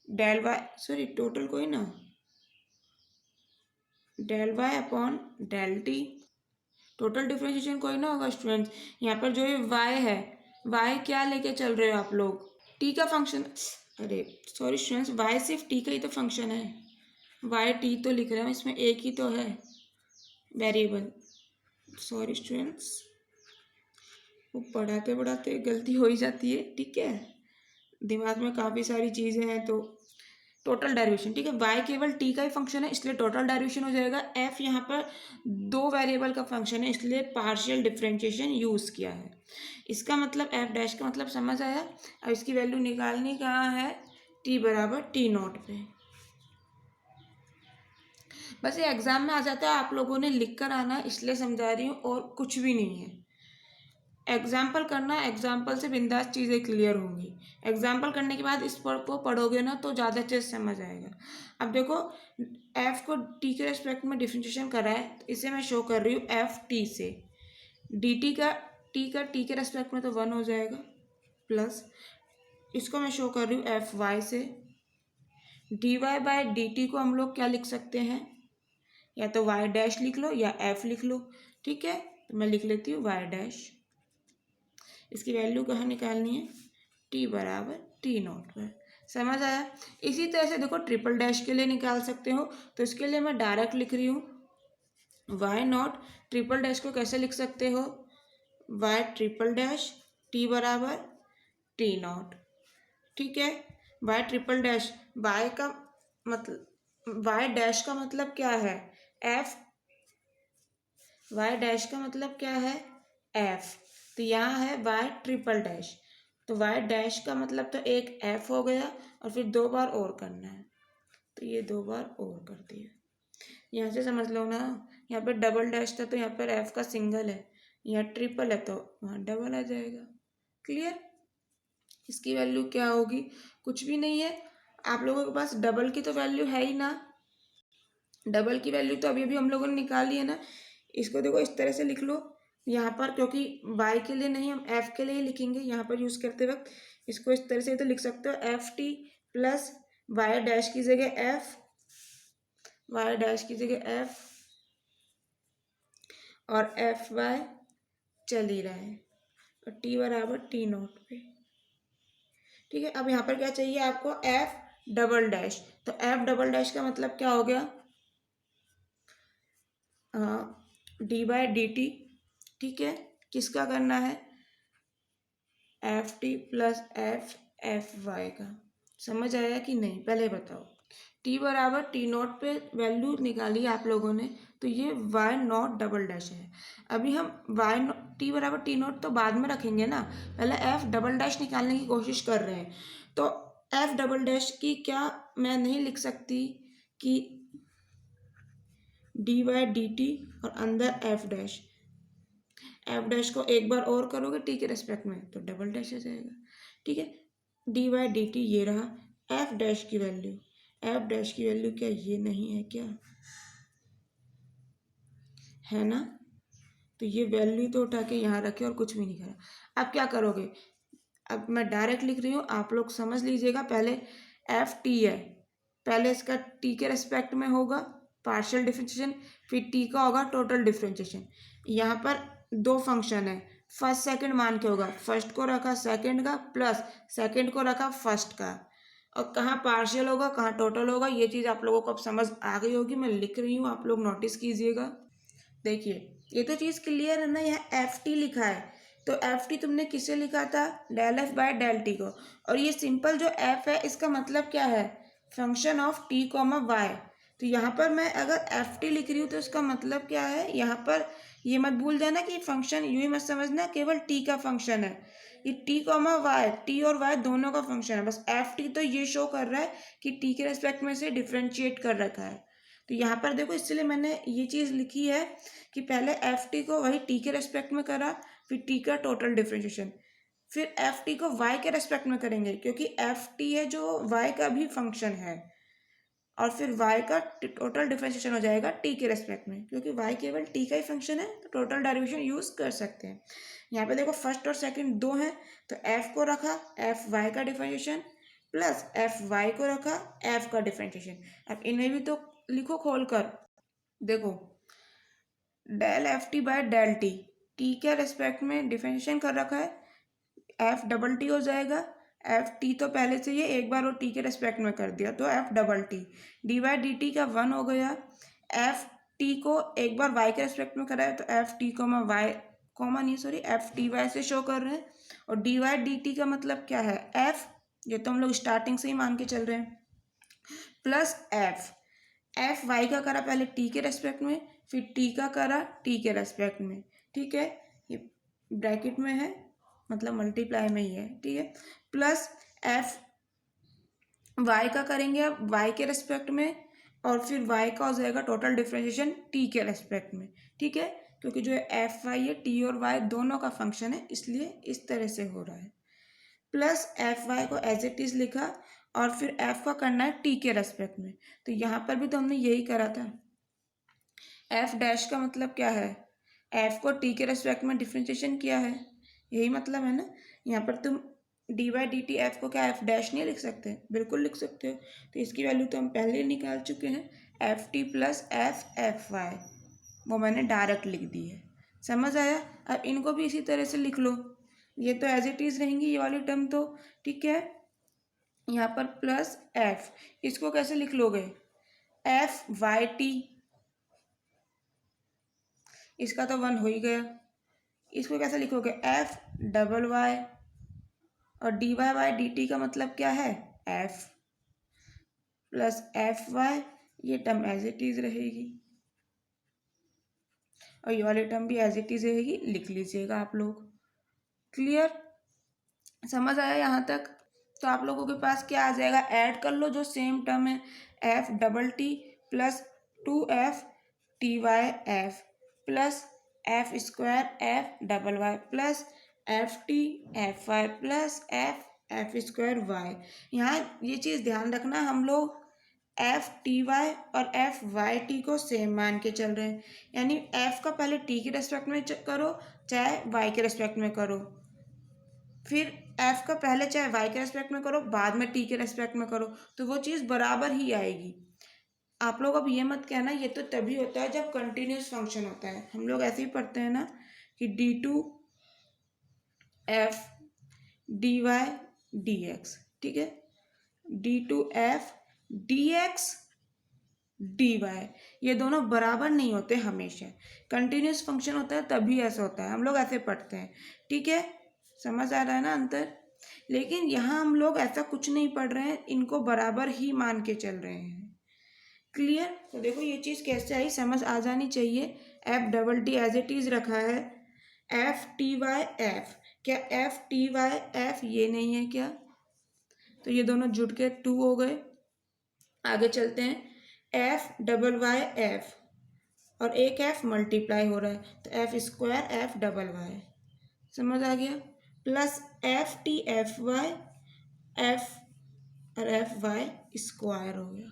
del y, sorry total कोई ना, del y upon del t. Total differentiation कोई ना होगा स्टूडेंट्स, यहाँ पर जो ये वाई है, वाई क्या लेके चल रहे हो आप लोग, टी का फंक्शन, अरे सॉरी स्टूडेंट्स, वाई सिर्फ टी का ही तो फंक्शन है, वाई टी तो लिख रहे हैं, इसमें एक ही तो है वेरिएबल। सॉरी स्टूडेंट्स, वो पढ़ाते पढ़ाते गलती हो ही जाती है, ठीक है, दिमाग में काफ़ी सारी चीज़ें हैं। तो टोटल डेरिवेशन, ठीक है, वाई केवल टी का ही फंक्शन है इसलिए टोटल डेरिवेशन हो जाएगा। एफ यहाँ पर दो वेरिएबल का फंक्शन है इसलिए पार्शियल डिफरेंशिएशन यूज़ किया है। इसका मतलब एफ डैश का मतलब समझ आया। अब इसकी वैल्यू निकालनी कहाँ है, टी बराबर टी नॉट पे। बस ये एग्जाम में आ जाता है, आप लोगों ने लिख कर आना इसलिए समझा रही हूँ, और कुछ भी नहीं है। एग्जाम्पल करना, एग्जाम्पल से बिंदास चीज़ें क्लियर होंगी। एग्जाम्पल करने के बाद इस पर को पढ़ोगे ना तो ज़्यादा अच्छे से समझ आएगा। अब देखो, एफ को टी के रेस्पेक्ट में डिफरेंशिएशन करा है, तो इसे मैं शो कर रही हूँ एफ टी से, डी टी का टी के रेस्पेक्ट में तो 1 हो जाएगा, प्लस इसको मैं शो कर रही हूँ एफ वाई से, D y by d t को हम लोग क्या लिख सकते हैं, या तो वाई डैश लिख लो या एफ लिख लो, ठीक है, तो मैं लिख लेती हूँ वाई डैश। इसकी वैल्यू कहाँ निकालनी है, टी बराबर टी नॉट पर। समझ आया। इसी तरह से देखो ट्रिपल डैश के लिए निकाल सकते हो, तो इसके लिए मैं डायरेक्ट लिख रही हूँ वाई नॉट, ट्रिपल डैश को कैसे लिख सकते हो, वाई ट्रिपल डैश टी बराबर टी नॉट, ठीक है। वाई ट्रिपल डैश, वाई का मतलब, वाई डैश का मतलब क्या है, एफ, वाई डैश का मतलब क्या है, एफ, तो यहाँ है वाई ट्रिपल डैश, तो वाई डैश का मतलब तो एक एफ हो गया और फिर 2 बार और करना है, तो ये 2 बार और कर दिया। यहाँ से समझ लो ना, यहाँ पर डबल डैश था तो यहाँ पर एफ का सिंगल है, यहाँ ट्रिपल है तो वहाँ डबल आ जाएगा। क्लियर। इसकी वैल्यू क्या होगी, कुछ भी नहीं है, आप लोगों के पास डबल की तो वैल्यू है ही ना, डबल की वैल्यू तो अभी अभी हम लोगों ने निकाली है ना। इसको देखो इस तरह से लिख लो, यहाँ पर क्योंकि y के लिए नहीं हम f के लिए ही लिखेंगे यहाँ पर यूज़ करते वक्त, इसको इस तरह से तो लिख सकते हो f t plus y dash की जगह f, वाई डैश की जगह f और एफ वाई चल ही रहा है, और t बराबर टी नॉट पे, ठीक है। अब यहाँ पर क्या चाहिए आपको, f डबल डैश, तो f डबल डैश का मतलब क्या हो गया, डी बाय डी टी, ठीक है, किसका करना है, F t plus f y का। समझ आया कि नहीं, पहले बताओ। टी बराबर टी नॉट पे वैल्यू निकाली आप लोगों ने, तो ये वाई नॉट डबल डैश है। अभी हम वाई टी बराबर टी नॉट तो बाद में रखेंगे ना, पहले एफ डबल डैश निकालने की कोशिश कर रहे हैं। तो एफ डबल डैश की क्या मैं नहीं लिख सकती कि डी बाई डी टी और अंदर एफ डैश, एफ डैश को एक बार और करोगे टी के रेस्पेक्ट में तो डबल डैश आ जाएगा, ठीक है। डी बाई डी टी ये रहा, एफ डैश की वैल्यू, एफ डैश की वैल्यू क्या ये नहीं है क्या, है ना, तो ये वैल्यू तो उठा के यहाँ रखे और कुछ भी नहीं करा। अब क्या करोगे, अब मैं डायरेक्ट लिख रही हूँ, आप लोग समझ लीजिएगा। पहले एफ टी है, पहले इसका टी के रेस्पेक्ट में होगा पार्शियल डिफरेंशिएशन, फिर टी का होगा टोटल डिफरेंशिएशन। यहाँ पर 2 फंक्शन है, फर्स्ट सेकंड मान के होगा, फर्स्ट को रखा सेकंड का प्लस सेकंड को रखा फर्स्ट का, और कहाँ पार्शियल होगा कहाँ टोटल होगा, ये चीज़ आप लोगों को अब समझ आ गई होगी। मैं लिख रही हूँ, आप लोग नोटिस कीजिएगा। देखिए ये तो चीज़ क्लियर है ना, यहाँ एफ टी लिखा है, तो एफ टी तुमने किसे लिखा था, del f by del t को, और ये सिंपल जो एफ है इसका मतलब क्या है, function of T comma y. तो यहाँ पर मैं अगर एफ टी लिख रही हूँ तो इसका मतलब क्या है, यहाँ पर ये मत भूल जाना कि फंक्शन यूँ ही मत समझना केवल टी का फंक्शन है, ये टी कॉमा वाई, टी और वाई दोनों का फंक्शन है, बस एफ टी तो ये शो कर रहा है कि टी के रेस्पेक्ट में से डिफ्रेंशिएट कर रखा है। तो यहाँ पर देखो इसलिए मैंने ये चीज़ लिखी है कि पहले एफ टी को वही टी के रेस्पेक्ट में करा, फिर टी का टोटल डिफ्रेंशिएशन, फिर एफ टी को वाई के रेस्पेक्ट में करेंगे क्योंकि एफ टी है जो वाई का भी फंक्शन है, और फिर y का टोटल डिफरेंशिएशन हो जाएगा t के रेस्पेक्ट में, क्योंकि y केवल t का ही फंक्शन है तो टोटल डेरिवेशन यूज़ कर सकते हैं। यहाँ पे देखो फर्स्ट और सेकंड दो हैं, तो f को रखा fy का डिफरेंशिएशन प्लस fy को रखा f का डिफरेंशिएशन। अब इन्हें भी तो लिखो खोल कर, देखो del f t by del t, t के रेस्पेक्ट में डिफरेंशिएशन कर रखा है, एफ डबल टी हो जाएगा, एफ टी तो पहले से ही है, एक बार वो टी के रेस्पेक्ट में कर दिया तो f double t, d Y D T का 1 हो गया, एफ टी को एक बार वाई के रेस्पेक्ट में कराया तो f t comma y comma नहीं सॉरी एफ टी वाई से शो कर रहे हैं, और डी वाई डी टी का मतलब क्या है एफ, ये तो हम लोग स्टार्टिंग से ही मान के चल रहे हैं, प्लस एफ, एफ वाई का करा पहले टी के रेस्पेक्ट में, फिर टी का करा टी के रेस्पेक्ट में, ठीक है, ये ब्रैकेट में है मतलब मल्टीप्लाई में ही है, ठीक है, प्लस एफ वाई का करेंगे अब वाई के रेस्पेक्ट में, और फिर वाई का हो जाएगा टोटल डिफरेंशिएशन टी के रेस्पेक्ट में, ठीक है, क्योंकि जो एफ वाई है टी और वाई दोनों का फंक्शन है इसलिए इस तरह से हो रहा है, प्लस एफ वाई को एज इट इज लिखा, और फिर एफ का करना है टी के रेस्पेक्ट में, तो यहाँ पर भी तो हमने यही करा था, एफ डैश का मतलब क्या है, एफ को टी के रेस्पेक्ट में डिफरेंशिएशन किया है, यही मतलब है ना। यहाँ पर तुम D by D T F को क्या एफ डैश नहीं लिख सकते, बिल्कुल लिख सकते हो, तो इसकी वैल्यू तो हम पहले ही निकाल चुके हैं, f t plus f y, वो मैंने डायरेक्ट लिख दी है, समझ आया। अब इनको भी इसी तरह से लिख लो, ये तो एज इट इज़ रहेंगी ये वाली टर्म तो, ठीक है, यहाँ पर प्लस एफ, इसको कैसे लिख लोगे, एफ वाई टी, इसका तो 1 हो ही गया, इसको कैसे लिखोगे एफ डबल वाई, और D Y by D T का मतलब क्या है एफ, प्लस एफ वाई, ये टर्म एज इट इज रहेगी, और ये वाली टर्म भी एज इट इज रहेगी, लिख लीजिएगा आप लोग। क्लियर, समझ आया यहाँ तक। तो आप लोगों के पास क्या आ जाएगा, ऐड कर लो जो सेम टर्म है, f double t plus 2f t y f plus f square f double y plus f t f y plus f square y. यहाँ ये चीज़ ध्यान रखना, हम लोग एफ टी वाई और एफ वाई टी को सेम मान के चल रहे हैं, यानी एफ का पहले टी के रेस्पेक्ट में करो चाहे वाई के रेस्पेक्ट में करो, फिर एफ का पहले चाहे वाई के रेस्पेक्ट में करो बाद में टी के रेस्पेक्ट में करो, तो वो चीज़ बराबर ही आएगी। आप लोग अब ये मत कहना ये तो तभी होता है जब कंटिन्यूस फंक्शन होता है, हम लोग ऐसे ही पढ़ते हैं ना कि d two f d Y d x, ठीक है, d two f d x d y, ये दोनों बराबर नहीं होते हमेशा, कंटिन्यूस फंक्शन होता है तभी ऐसा होता है, हम लोग ऐसे पढ़ते हैं, ठीक है, समझ आ रहा है ना अंतर। लेकिन यहाँ हम लोग ऐसा कुछ नहीं पढ़ रहे हैं, इनको बराबर ही मान के चल रहे हैं। क्लियर, तो देखो ये चीज़ कैसे आई समझ आ जानी चाहिए। F double t as it is रखा है, एफ टी वाई एफ, क्या एफ टी वाई एफ ये नहीं है क्या, तो ये दोनों जुड़ के 2 हो गए। आगे चलते हैं, एफ डबल वाई एफ और एक एफ मल्टीप्लाई हो रहा है तो f square f double y, समझ आ गया, plus f t f y f और एफ वाई स्क्वायर हो गया,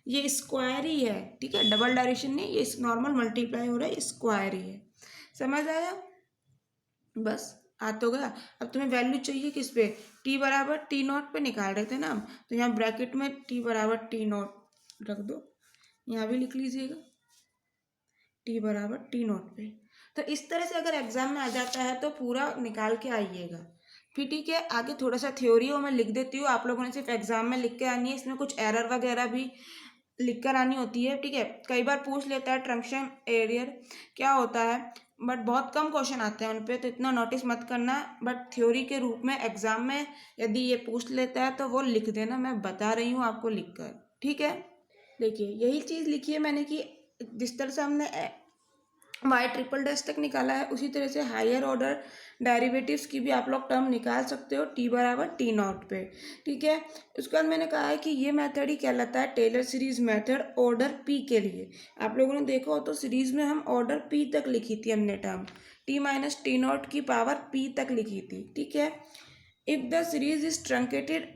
ये स्क्वायर ही है, ठीक है, डबल डायरेक्शन नहीं, ये नॉर्मल मल्टीप्लाई हो रहा है, स्क्वायर ही है, समझ आया, बस आ तो गया। अब तुम्हें वैल्यू चाहिए किस पे, टी बराबर टी नॉट पे निकाल रहे थे ना हम, तो यहाँ ब्रैकेट में टी बराबर टी नॉट रख दो, यहाँ भी लिख लीजिएगा टी बराबर टी नॉट पे। तो इस तरह से अगर एग्जाम में आ जाता है तो पूरा निकाल के आइएगा, फिर ठीक है। आगे थोड़ा सा थ्योरी हो मैं लिख देती हूँ, आप लोगों ने सिर्फ एग्जाम में लिख के आनी है, इसमें कुछ एरर वगैरह भी लिख कर आनी होती है, ठीक है, कई बार पूछ लेता है ट्रंक्शन एरियर क्या होता है, बट बहुत कम क्वेश्चन आते हैं उन पे, तो इतना नोटिस मत करना, बट थ्योरी के रूप में एग्जाम में यदि ये पूछ लेता है तो वो लिख देना, मैं बता रही हूँ आपको लिख कर, ठीक है। देखिए यही चीज़ लिखी है मैंने कि जिस तरह से हमने वाई ट्रिपल डैश तक निकाला है। उसी तरह से हायर ऑर्डर डेरिवेटिव्स की भी आप लोग टर्म निकाल सकते हो टी बराबर टी नॉट पे, ठीक है। उसके बाद मैंने कहा है कि ये मेथड ही कहलाता है Taylor series method order p के लिए। आप लोगों ने देखा हो तो सीरीज में हम ऑर्डर पी तक लिखी थी हमने term, T minus T not की पावर पी तक लिखी थी, ठीक है। If the series is truncated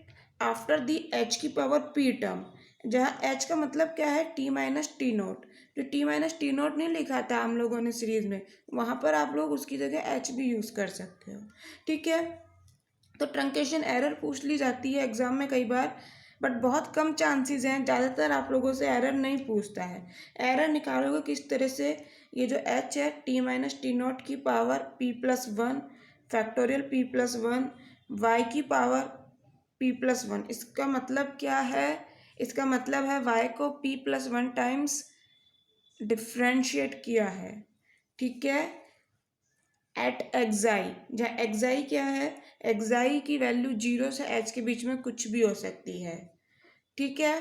after the H की पावर पी टर्म, जहाँ एच का मतलब क्या है, टी माइनस टी नॉट, जो टी माइनस टी नॉट नहीं लिखा था हम लोगों ने सीरीज में, वहाँ पर आप लोग उसकी जगह एच भी यूज़ कर सकते हो, ठीक है। तो ट्रंकेशन एरर पूछ ली जाती है एग्जाम में कई बार, बट बहुत कम चांसेस हैं, ज़्यादातर आप लोगों से एरर नहीं पूछता है। एरर निकालोगे किस तरह से, ये जो एच है टी माइनस टी नॉट की power p plus one factorial p plus one y की पावर पी प्लस वन, इसका मतलब क्या है, इसका मतलब है वाई को p plus one times differentiate किया है, ठीक है, एट एक्साई, जहाँ एक्साई क्या है, एक्साई की वैल्यू 0 से एच के बीच में कुछ भी हो सकती है, ठीक है।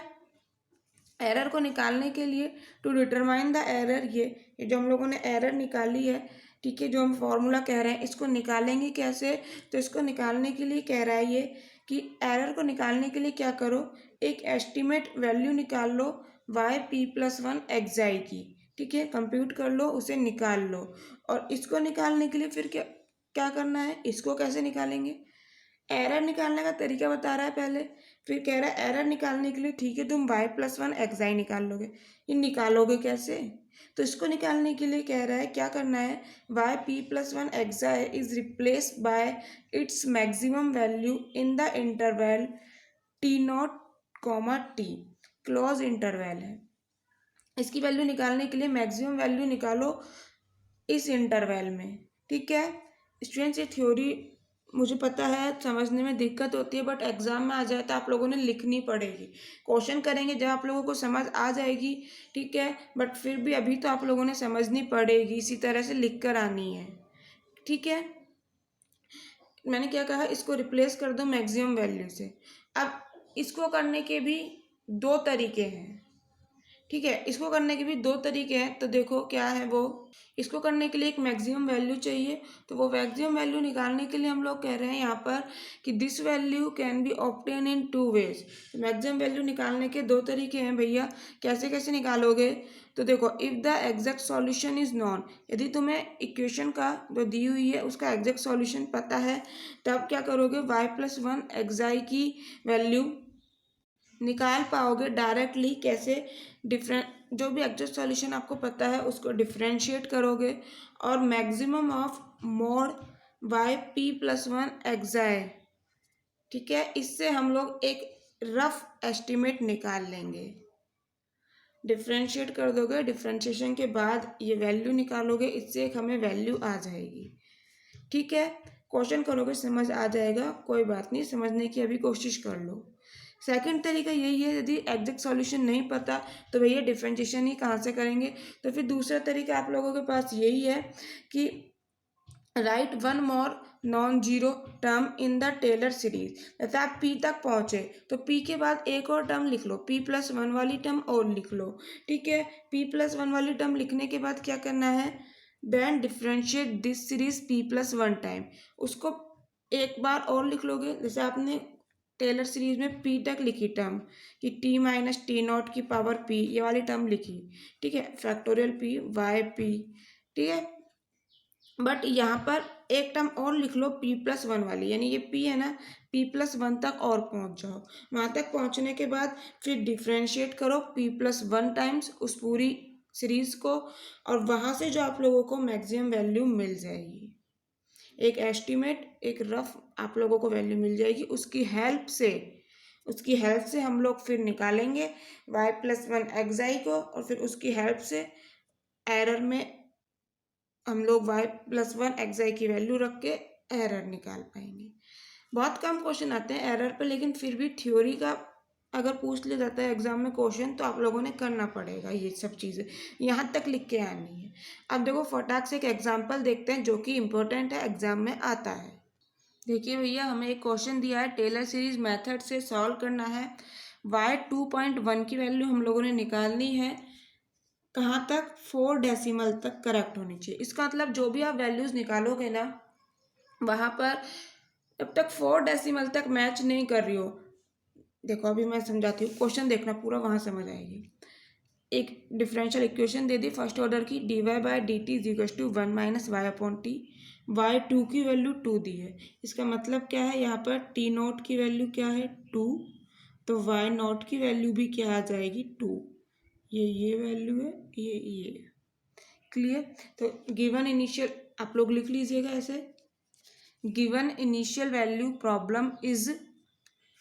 एरर को निकालने के लिए टू डिटरमाइन द एरर, ये जो हम लोगों ने एरर निकाली है, ठीक है, जो हम फॉर्मूला कह रहे हैं इसको निकालेंगे कैसे, तो इसको निकालने के लिए कह रहा है ये कि एरर को निकालने के लिए क्या करो, एक एस्टिमेट वैल्यू निकाल लो y p plus one xi की, ठीक है, कंप्यूट कर लो, उसे निकाल लो। और इसको निकालने के लिए फिर क्या क्या करना है, इसको कैसे निकालेंगे, एरर निकालने का तरीका बता रहा है पहले, फिर कह रहा है एरर निकालने के लिए ठीक है तुम वाई प्लस वन एक्साई निकाल लोगे। ये निकालोगे कैसे, तो इसको निकालने के लिए कह रहा है क्या करना है, y p plus one xi is replace by its maximum value in the interval t naught comma t, close interval है। इसकी वैल्यू निकालने के लिए मैक्सिमम वैल्यू निकालो इस इंटरवल में, ठीक है। स्टूडेंट्स ये थ्योरी मुझे पता है समझने में दिक्कत होती है, बट एग्जाम में आ जाए तो आप लोगों ने लिखनी पड़ेगी, क्वेश्चन करेंगे जब आप लोगों को समझ आ जाएगी, ठीक है, बट फिर भी अभी तो आप लोगों ने समझनी पड़ेगी, इसी तरह से लिख कर आनी है, ठीक है। मैंने क्या कहा, इसको रिप्लेस कर दो मैक्सिमम वैल्यू से। अब इसको करने के भी दो तरीके हैं, ठीक है, इसको करने के भी दो तरीके हैं, तो देखो क्या है वो, इसको करने के लिए एक मैक्सिमम वैल्यू चाहिए, तो वो मैक्सिमम वैल्यू निकालने के लिए हम लोग कह रहे हैं यहाँ पर कि this value can be obtain in two ways. तो मैक्सिमम वैल्यू निकालने के दो तरीके हैं भैया, कैसे कैसे निकालोगे, तो देखो if the exact solution is non, यदि तुम्हें इक्वेशन का जो दी हुई है उसका एग्जैक्ट सॉल्यूशन पता है, तब क्या करोगे, वाई प्लस वन एक्साई की वैल्यू निकाल पाओगे डायरेक्टली, कैसे, डिफरेंट जो भी एग्जैक्ट सॉल्यूशन आपको पता है उसको डिफरेंशिएट करोगे और maximum of mod y p plus one xi, ठीक है, इससे हम लोग एक रफ एस्टिमेट निकाल लेंगे। डिफरेंशिएट कर दोगे, डिफरेंशिएशन के बाद ये वैल्यू निकालोगे, इससे एक हमें वैल्यू आ जाएगी, ठीक है। क्वेश्चन करोगे समझ आ जाएगा, कोई बात नहीं, समझने की अभी कोशिश कर लो। सेकंड तरीका यही है, यदि एग्जैक्ट सॉल्यूशन नहीं पता तो भैया डिफरेंशिएशन ही कहाँ से करेंगे, तो फिर दूसरा तरीका आप लोगों के पास यही है कि right one more non zero term in the Taylor series. जैसे आप पी तक पहुँचे तो पी के बाद एक और टर्म लिख लो, पी प्लस वन वाली टर्म और लिख लो, ठीक है। पी प्लस वन वाली टर्म लिखने के बाद क्या करना है, then differentiate this series p plus one time, उसको एक बार और लिख लोगे, जैसे आपने टेलर सीरीज में पी तक लिखी टर्म कि टी माइनस टी नॉट की पावर पी, ये वाली टर्म लिखी, ठीक है, फैक्टोरियल पी वाई पी, ठीक है। बट यहाँ पर एक टर्म और लिख लो पी प्लस वन वाली, यानी ये पी है ना, पी प्लस वन तक और पहुँच जाओ, वहाँ तक पहुँचने के बाद फिर डिफ्रेंशिएट करो पी प्लस वन टाइम्स उस पूरी सीरीज को, और वहाँ से जो आप लोगों को मैक्सिमम वैल्यू मिल जाएगी, एक एस्टिमेट, एक रफ आप लोगों को वैल्यू मिल जाएगी, उसकी हेल्प से हम लोग फिर निकालेंगे वाई प्लस वन एक्साई को, और फिर उसकी हेल्प से एरर में हम लोग वाई प्लस वन एक्साई की वैल्यू रख के एरर निकाल पाएंगे। बहुत कम क्वेश्चन आते हैं एरर पे, लेकिन फिर भी थ्योरी का अगर पूछ लिया जाता है एग्जाम में क्वेश्चन तो आप लोगों ने करना पड़ेगा, ये सब चीज़ें यहाँ तक लिख के आनी है। अब देखो फटाक से एक एग्जाम्पल देखते हैं जो कि इम्पोर्टेंट है, एग्जाम में आता है। देखिए भैया, हमें एक क्वेश्चन दिया है, टेलर सीरीज मेथड से सॉल्व करना है, y 2.1 की वैल्यू हम लोगों ने निकालनी है, कहाँ तक, 4 डेसिमल तक करेक्ट होनी चाहिए। इसका मतलब जो भी आप वैल्यूज़ निकालोगे ना वहाँ पर जब तक 4 डेसिमल तक मैच नहीं कर रही हो, देखो अभी मैं समझाती हूँ, क्वेश्चन देखना पूरा, वहाँ समझ आएगी। एक डिफरेंशियल इक्वेशन दे दी फर्स्ट ऑर्डर की, dy by D T is equal to 1 minus y upon t. Y two की वैल्यू 2 दी है, इसका मतलब क्या है, यहाँ पर टी नॉट की वैल्यू क्या है 2, तो वाई नॉट की वैल्यू भी क्या आ जाएगी 2। ये वैल्यू है, ये क्लियर। तो गिवन इनिशियल आप लोग लिख लीजिएगा ऐसे, given initial value problem is,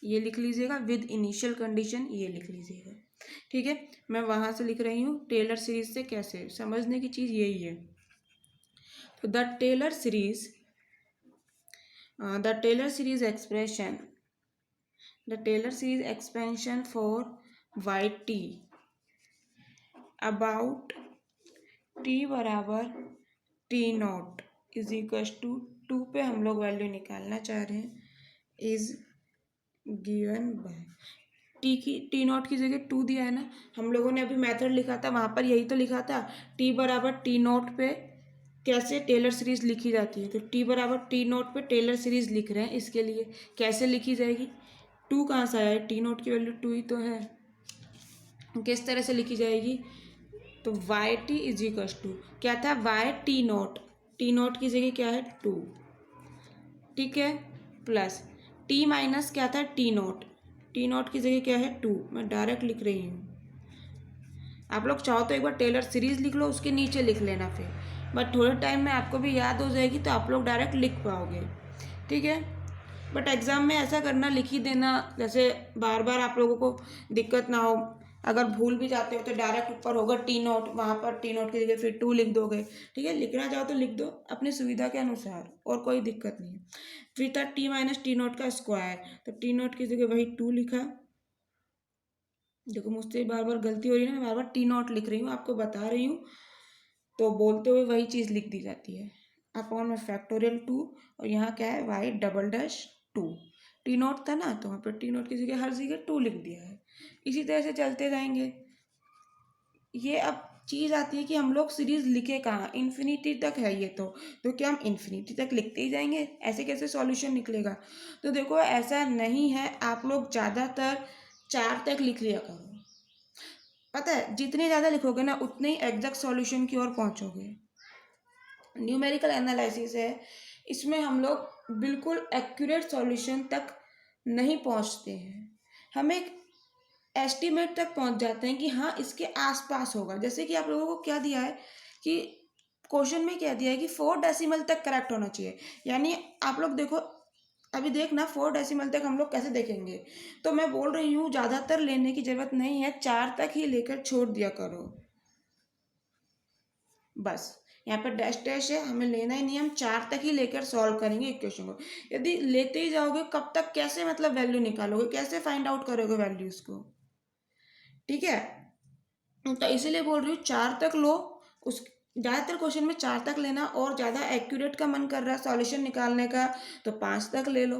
ये लिख लीजिएगा, विद इनिशियल कंडीशन ये लिख लीजिएगा। ठीक है, मैं वहाँ से लिख रही हूँ टेलर सीरीज से। कैसे समझने की चीज़ यही है। तो the Taylor series expression, the Taylor series expansion for y t about t बराबर T not is equal to 2 पे हम लोग वैल्यू निकालना चाह रहे हैं, is given by t not की जगह 2 दिया है ना, हम लोगों ने अभी मेथड लिखा था वहाँ पर यही तो लिखा था, टी बराबर टी नॉट पे कैसे टेलर सीरीज लिखी जाती है। तो टी बराबर टी नॉट पे टेलर सीरीज लिख रहे हैं, इसके लिए कैसे लिखी जाएगी, 2 कहाँ से आया है, टी नॉट की वैल्यू 2 ही तो है, किस तरह से लिखी जाएगी। तो Y T is equal to क्या था, वाई टी नॉट की जगह क्या है 2, ठीक है, प्लस टी माइनस क्या था टी नॉट की जगह क्या है 2, मैं डायरेक्ट लिख रही हूँ। आप लोग चाहो तो एक बार टेलर सीरीज लिख लो, उसके नीचे लिख लेना फिर, बट थोड़े टाइम में आपको भी याद हो जाएगी तो आप लोग डायरेक्ट लिख पाओगे। ठीक है, बट एग्ज़ाम में ऐसा करना, लिख ही देना, जैसे बार बार आप लोगों को दिक्कत ना हो। अगर भूल भी जाते हो तो डायरेक्ट ऊपर होगा टी नॉट, वहाँ पर टी नॉट की जगह फिर 2 लिख दोगे। ठीक है, लिखना चाहो तो लिख दो अपनी सुविधा के अनुसार, और कोई दिक्कत नहीं है। फिर था टी माइनस टी नॉट का स्क्वायर, तो टी नॉट की जगह वही 2 लिखा। देखो मुझसे बार बार गलती हो रही है ना, मैं बार बार टी नॉट लिख रही हूँ, आपको बता रही हूँ, तो बोलते हुए वही चीज़ लिख दी जाती है। अपॉन में फैक्टोरियल 2, और यहाँ क्या है y double dash 2, t naught था ना तो वहाँ पर टी नॉट की जगह हर जगह 2 लिख दिया है। इसी तरह से चलते जाएंगे। ये अब चीज़ आती है कि हम लोग सीरीज लिखे कहाँ, इन्फिनिटी तक है ये तो क्या हम इन्फिनिटी तक लिखते ही जाएंगे, ऐसे कैसे सॉल्यूशन निकलेगा। तो देखो ऐसा नहीं है, आप लोग ज़्यादातर 4 तक लिख लिया करो। पता है जितने ज़्यादा लिखोगे ना उतने ही एग्जैक्ट सॉल्यूशन की ओर पहुँचोगे। न्यूमेरिकल एनालिसिस है, इसमें हम लोग बिल्कुल एक्यूरेट सॉल्यूशन तक नहीं पहुँचते हैं, हम एक एस्टीमेट तक पहुंच जाते हैं कि हाँ इसके आसपास होगा। जैसे कि आप लोगों को क्या दिया है कि क्वेश्चन में क्या दिया है कि 4 डेसिमल तक करेक्ट होना चाहिए, यानी आप लोग देखो अभी देखना 4 डेसिमल तक हम लोग कैसे देखेंगे। तो मैं बोल रही हूँ ज़्यादातर लेने की ज़रूरत नहीं है, 4 तक ही लेकर छोड़ दिया करो बस। यहाँ पर डैश डैश है, हमें लेना ही नहीं, हम 4 तक ही लेकर सॉल्व करेंगे इक्वेशन को। यदि लेते ही जाओगे कब तक, कैसे मतलब वैल्यू निकालोगे, कैसे फाइंड आउट करोगे वैल्यूज़ को। ठीक है, तो इसीलिए बोल रही हूँ 4 तक लो। उस ज़्यादातर क्वेश्चन में 4 तक लेना, और ज़्यादा एक्यूरेट का मन कर रहा है सॉल्यूशन निकालने का तो 5 तक ले लो,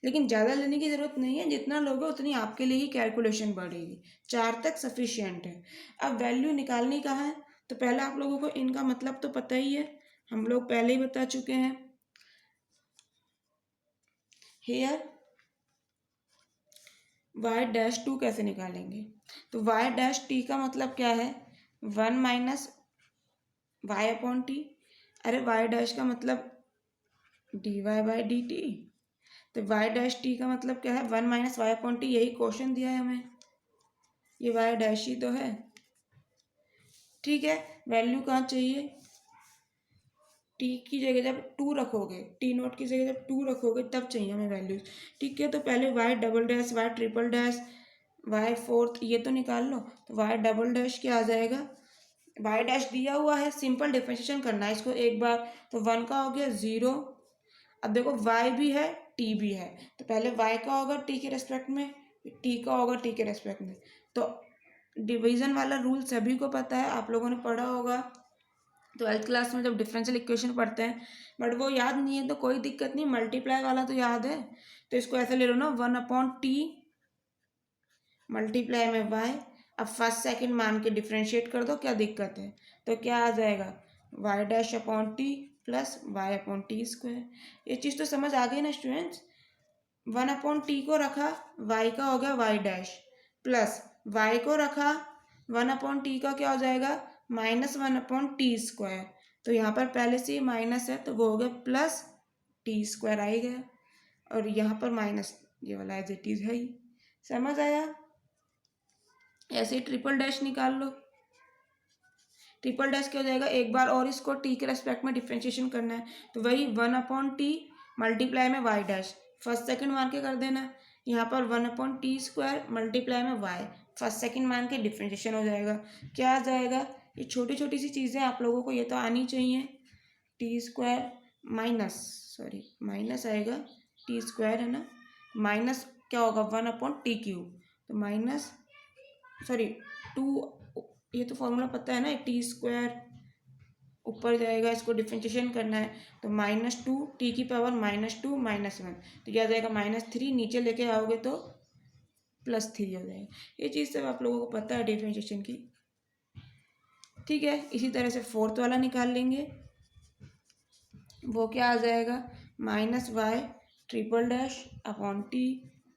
लेकिन ज़्यादा लेने की ज़रूरत नहीं है, जितना लोगे उतनी आपके लिए ही कैलकुलेशन बढ़ेगी। 4 तक सफिशियंट है। अब वैल्यू निकालनी कहाँ है, तो पहले आप लोगों को इनका मतलब तो पता ही है, हम लोग पहले ही बता चुके हैं। हेयर वाई डैश 2 कैसे निकालेंगे, तो वाई डैश टी का मतलब क्या है, 1 माइनस वाई अपॉन टी। अरे वाई डैश का मतलब D Y by D t, तो वाई डैश टी का मतलब क्या है 1 माइनस वाई अपॉन टी, यही क्वेश्चन दिया है हमें, ये वाई डैश ही तो है। ठीक है, वैल्यू कहाँ चाहिए, टी की जगह जब 2 रखोगे, टी नोट की जगह जब 2 रखोगे तब चाहिए हमें वैल्यूज। ठीक है, तो पहले y double dash, y triple dash, y fourth ये तो निकाल लो। तो वाई डबल डैश क्या आ जाएगा, वाई डैश दिया हुआ है, सिंपल डिफरेंशिएशन करना है इसको एक बार, तो 1 का हो गया 0। अब देखो वाई भी है टी भी है, तो पहले वाई का होगा टी के रेस्पेक्ट में, टी का होगा टी के रेस्पेक्ट में। तो डिवीजन वाला रूल सभी को पता है, आप लोगों ने पढ़ा होगा 12th क्लास में जब डिफरेंशियल इक्वेशन पढ़ते हैं, बट वो याद नहीं है तो कोई दिक्कत नहीं, मल्टीप्लाई वाला तो याद है। तो इसको ऐसे ले लो ना, 1 अपॉन टी मल्टीप्लाई में वाई। अब फर्स्ट सेकंड मान के डिफ्रेंशिएट कर दो, क्या दिक्कत है। तो क्या आ जाएगा y dash upon t plus y upon t square. ये चीज़ तो समझ आ गई ना स्टूडेंट्स। 1/t को रखा, y का हो गया वाई डैश, प्लस y को रखा 1/t का क्या हो जाएगा -1/t स्क्वायर। तो यहाँ पर पहले से ही माइनस है तो वो हो गया प्लस टी स्क्वायर आएगा, और यहाँ पर माइनस ये वाला एज इट इज है ही। समझ आया। ऐसे ही ट्रिपल डैश निकाल लो। ट्रिपल डैश क्या हो जाएगा, एक बार और इसको टी के रेस्पेक्ट में डिफ्रेंशिएशन करना है तो वही 1/t मल्टीप्लाई में वाई डैश, फर्स्ट सेकंड मान के कर देना। यहाँ पर 1/t स्क्वायर मल्टीप्लाई में वाई, फर्स्ट सेकंड मान के डिफ्रेंशिएशन हो जाएगा। क्या आ जाएगा, ये छोटी छोटी सी चीज़ें आप लोगों को ये तो आनी चाहिए। टी स्क्वायर माइनस आएगा, टी स्क्वायर है ना, माइनस क्या होगा 1/t क्यूब, तो माइनस टू, ये तो फॉर्मूला पता है ना, टी स्क्वायर ऊपर जाएगा, इसको डिफरेंशिएशन करना है तो -2 टी की पावर -2 -1, तो क्या जाएगा -3, नीचे लेके आओगे तो +3 हो जाएगा। ये चीज़ सब आप लोगों को पता है डिफरेंशिएशन की, ठीक है। इसी तरह से फोर्थ वाला निकाल लेंगे, वो क्या आ जाएगा -y triple dash upon T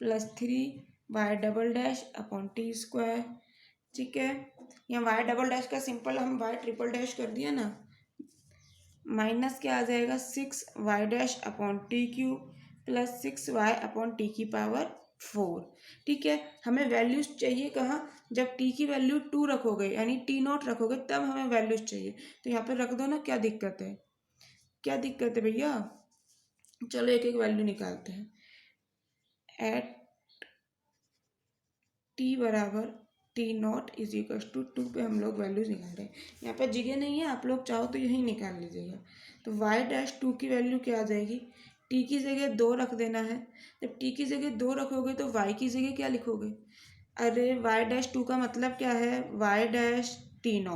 +3 y double dash upon t square, ठीक है। यहाँ y डबल डैश का सिंपल हम y ट्रिपल डैश कर दिया ना, माइनस क्या आ जाएगा 6y dash upon T cube plus 6y upon T की पावर 4, ठीक है। हमें वैल्यूज चाहिए कहाँ, जब t की वैल्यू 2 रखोगे यानी t0 रखोगे तब हमें वैल्यूज चाहिए, तो यहाँ पर रख दो ना। क्या दिक्कत है, क्या दिक्कत है भैया। चलो एक एक वैल्यू निकालते हैं। एट टी बराबर t0 = 2 पे हम लोग वैल्यूज निकाल रहे हैं। यहाँ पर जगह नहीं है, आप लोग चाहो तो यहीं निकाल लीजिएगा। तो y डैश 2 की वैल्यू क्या आ जाएगी, t की जगह 2 रख देना है। जब t की जगह 2 रखोगे तो y की जगह क्या लिखोगे, अरे y डैश 2 का मतलब क्या है y डैश t0,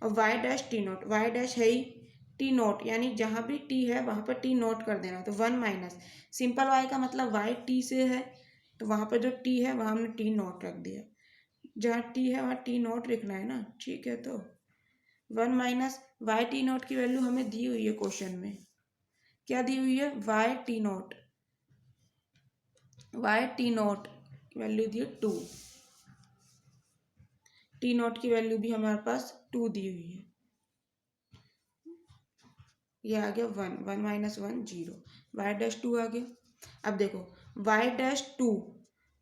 और y dash t0, y dash है ही t0 यानी जहाँ भी t है वहाँ पर t0 कर देना, तो 1 माइनस सिंपल y का मतलब y t से है, तो वहाँ पर जो t है वहाँ हमने t0 रख दिया, जहाँ t है वहाँ t0 लिखना है ना, ठीक है। तो 1 माइनस y t0 की वैल्यू हमें दी हुई है क्वेश्चन में, क्या दी हुई है y t0 की वैल्यू दी है 2, t0 की वैल्यू भी हमारे पास 2 दी हुई है, ये आ गया 1 माइनस 1 0, y डैश 2 आ गया। अब देखो y डैश 2,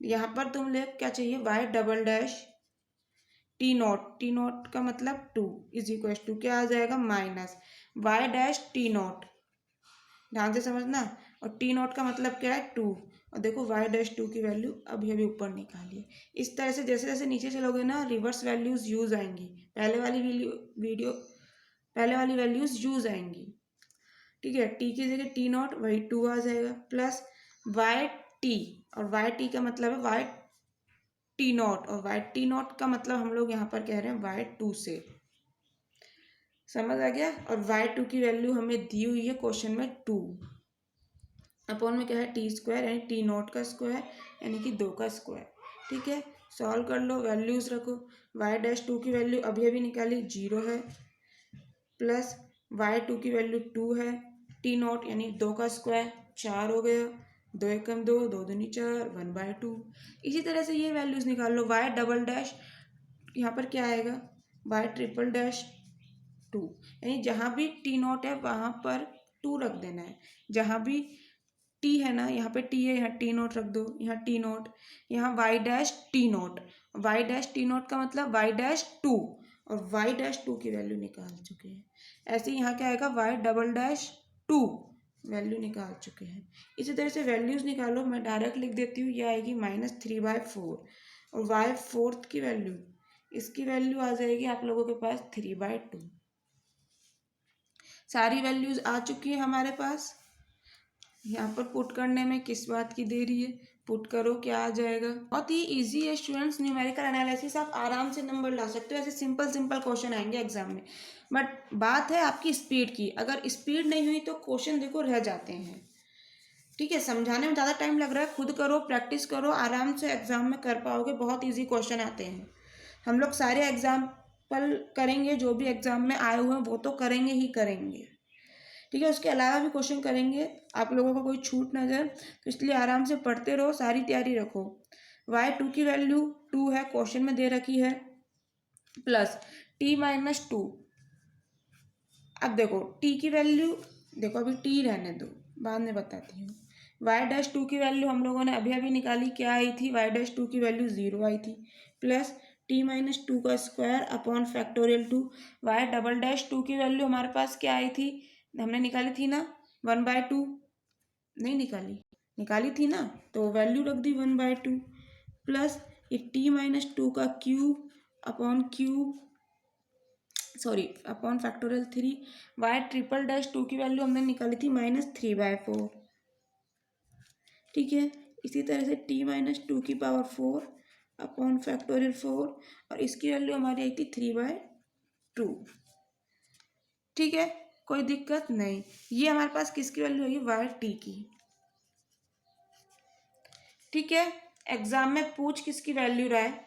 यहाँ पर तुम ले क्या चाहिए y डबल डैश t0 का मतलब 2 = क्या आ जाएगा माइनस y डैश t0, ध्यान से समझना, और t0 का मतलब क्या है 2, और देखो y डैश 2 की वैल्यू अभी अभी ऊपर निकालिए। इस तरह से जैसे जैसे नीचे चलोगे ना रिवर्स वैल्यूज यूज आएंगी, पहले वाली वैल्यूज यूज आएंगी, ठीक है। t की जगह t0 वही 2 आ जाएगा, प्लस वाई टी, और वाई टी का मतलब है वाई t0, और वाई t0 का मतलब हम लोग यहाँ पर कह रहे हैं वाई 2 से, समझ आ गया। और वाई 2 की वैल्यू हमें दी हुई है क्वेश्चन में 2, अपॉन में क्या है टी स्क्वायर यानी t0 का स्क्वायर यानी कि 2 का स्क्वायर, ठीक है। सॉल्व कर लो, वैल्यूज रखो, वाई डैश 2 की वैल्यू अभी अभी निकाली 0 है, प्लस वाई 2 की वैल्यू 2 है, t0 यानी 2 का स्क्वायर 4 हो गया, 2 एकम 2, 2 दूनी 4, 1/2। इसी तरह से ये वैल्यूज निकाल लो, वाई डबल डैश यहाँ पर क्या आएगा वाई ट्रिपल डैश 2, यानी जहाँ भी t0 है वहाँ पर 2 रख देना है, जहाँ भी t है ना यहाँ पे t है यहाँ t0 रख दो, यहाँ t0, यहाँ y dash t0, y dash t0 का मतलब y डैश 2, और y डैश 2 की वैल्यू निकाल चुके हैं। ऐसे ही यहाँ क्या आएगा y डबल डैश 2 वैल्यू निकाल चुके हैं। इसी तरह से वैल्यूज निकालो, मैं डायरेक्ट लिख देती हूँ, ये आएगी -3/4, और y4 की वैल्यू, इसकी वैल्यू आ जाएगी आप लोगों के पास 3/2। सारी वैल्यूज आ चुकी है हमारे पास। यहाँ पर पुट करने में किस बात की देरी है, पुट करो क्या आ जाएगा। बहुत ही इजी है स्टूडेंट्स, न्यूमेरिकल एनालिसिस आप आराम से नंबर ला सकते हो, ऐसे सिंपल सिंपल क्वेश्चन आएंगे एग्जाम में। बट बात है आपकी स्पीड की, अगर स्पीड नहीं हुई तो क्वेश्चन देखो रह जाते हैं, ठीक है। समझाने में ज़्यादा टाइम लग रहा है, खुद करो, प्रैक्टिस करो, आराम से एग्जाम में कर पाओगे, बहुत ईजी क्वेश्चन आते हैं। हम लोग सारे एग्जाम्पल करेंगे, जो भी एग्जाम में आए हुए हैं वो तो करेंगे ही करेंगे, ठीक है। उसके अलावा भी क्वेश्चन करेंगे, आप लोगों को कोई छूट ना जाए, तो इसलिए आराम से पढ़ते रहो, सारी तैयारी रखो। y2 की वैल्यू 2 है, क्वेश्चन में दे रखी है, प्लस t-2। अब देखो t की वैल्यू, देखो अभी t रहने दो, बाद में बताती हूँ। y-2 की वैल्यू हम लोगों ने अभी अभी निकाली, क्या आई थी, y-2 की वैल्यू 0 आई थी, प्लस t-2 का स्क्वायर अपॉन फैक्टोरियल 2। y-2 की वैल्यू हमारे पास क्या आई थी, हमने निकाली थी ना 1/2, नहीं निकाली, निकाली थी ना, तो वैल्यू रख दी 1/2, प्लस ये t-2 का cube upon cube, sorry upon factorial 3। y-2 की वैल्यू हमने निकाली थी -3/4, ठीक है। इसी तरह से t-2 की पावर 4 अपॉन फैक्टोरियल 4, और इसकी वैल्यू हमारी आई थी 3/2, ठीक है, कोई दिक्कत नहीं। ये हमारे पास किसकी वैल्यू होगी, y-t की, ठीक है। एग्जाम में पूछ किसकी वैल्यू रहा है,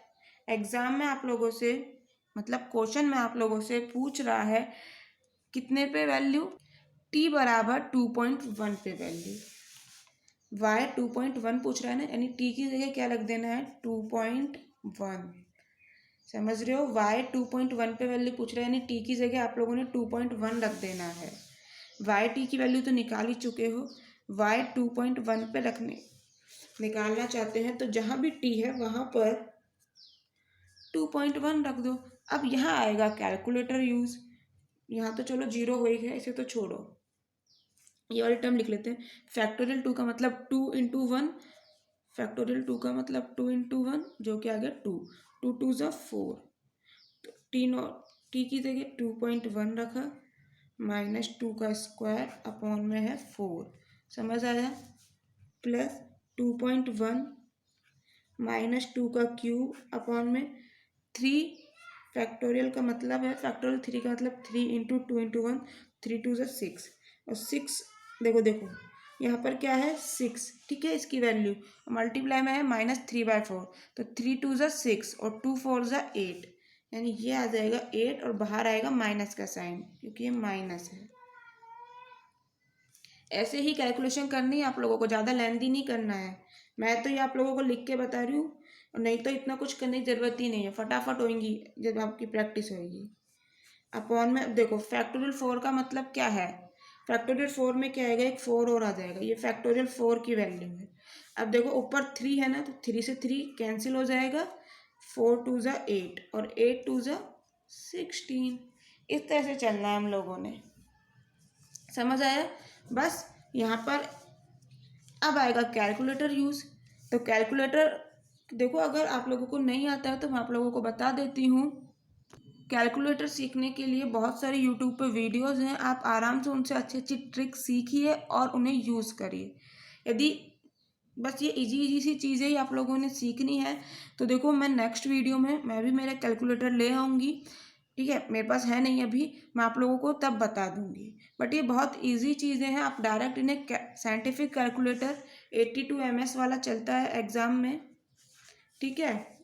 एग्जाम में आप लोगों से, मतलब क्वेश्चन में आप लोगों से पूछ रहा है कितने पे वैल्यू, t बराबर 2.1 पे वैल्यू, y 2.1 पूछ रहा है ना, यानी t की जगह क्या रख देना है, 2.1, समझ रहे हो, y 2.1 पे वैल्यू पूछ रहा है, यानी t की जगह आप लोगों ने 2.1 रख देना है। y t की वैल्यू तो निकाल ही चुके हो, y 2.1 पे रखने निकालना चाहते हैं तो जहाँ भी t है वहाँ पर 2.1 रख दो। अब यहाँ आएगा कैलकुलेटर यूज़, यहाँ तो चलो जीरो हो ही गया, इसे तो छोड़ो, ये वाली टर्म लिख लेते हैं। फैक्टोरियल 2 का मतलब 2 × 1, फैक्टोरियल 2 का मतलब 2 × 1, जो कि आ गया 2, 2 2 ज़ा 4, तो टी की जगह 2.1 रखा, -2 का स्क्वायर अपॉन में है 4, समझ आया, प्लस 2.1 -2 का क्यूब अपॉन में 3, फैक्टोरियल का मतलब है, फैक्टोरियल 3 का मतलब 3 × 2 × 1, 3 2 ज़ा 6, और 6 देखो देखो यहाँ पर क्या है 6, ठीक है। इसकी वैल्यू मल्टीप्लाई में है -3/4, तो 3 2 ज़ा 6 और 2 4 ज़ा 8, यानी ये आ जाएगा 8 और बाहर आएगा माइनस का साइन, क्योंकि ये माइनस है। ऐसे ही कैलकुलेशन करनी है आप लोगों को, ज़्यादा लेंथी नहीं करना है, मैं तो ये आप लोगों को लिख के बता रही हूँ, नहीं तो इतना कुछ करने की ज़रूरत ही नहीं है, फटाफट होंगी जब आपकी प्रैक्टिस होगी। अपॉन में देखो फैक्टोरियल 4 का मतलब क्या है, फैक्टोरियल 4 में क्या आएगा, एक 4 और आ जाएगा, ये फैक्टोरियल 4 की वैल्यू है। अब देखो ऊपर 3 है ना, तो 3 से 3 कैंसिल हो जाएगा, 4 2 ज़ा 8 और 8 2 ज़ा 16, इस तरह से चलना है हम लोगों ने, समझ आया। बस यहाँ पर अब आएगा कैलकुलेटर यूज़, तो कैलकुलेटर देखो अगर आप लोगों को नहीं आता है तो मैं आप लोगों को बता देती हूँ। कैलकुलेटर सीखने के लिए बहुत सारे यूट्यूब पे वीडियोस हैं, आप आराम से उनसे अच्छी अच्छी ट्रिक सीखिए और उन्हें यूज़ करिए। यदि बस ये इजी इजी सी चीज़ें ही आप लोगों ने सीखनी है, तो देखो मैं नेक्स्ट वीडियो में मैं भी मेरा कैलकुलेटर ले आऊँगी, ठीक है, मेरे पास है नहीं अभी, मैं आप लोगों को तब बता दूँगी। बट ये बहुत इजी चीज़ें हैं, आप डायरेक्ट इन्हें साइंटिफिक कैलकुलेटर 82 MS वाला चलता है एग्ज़ाम में, ठीक है।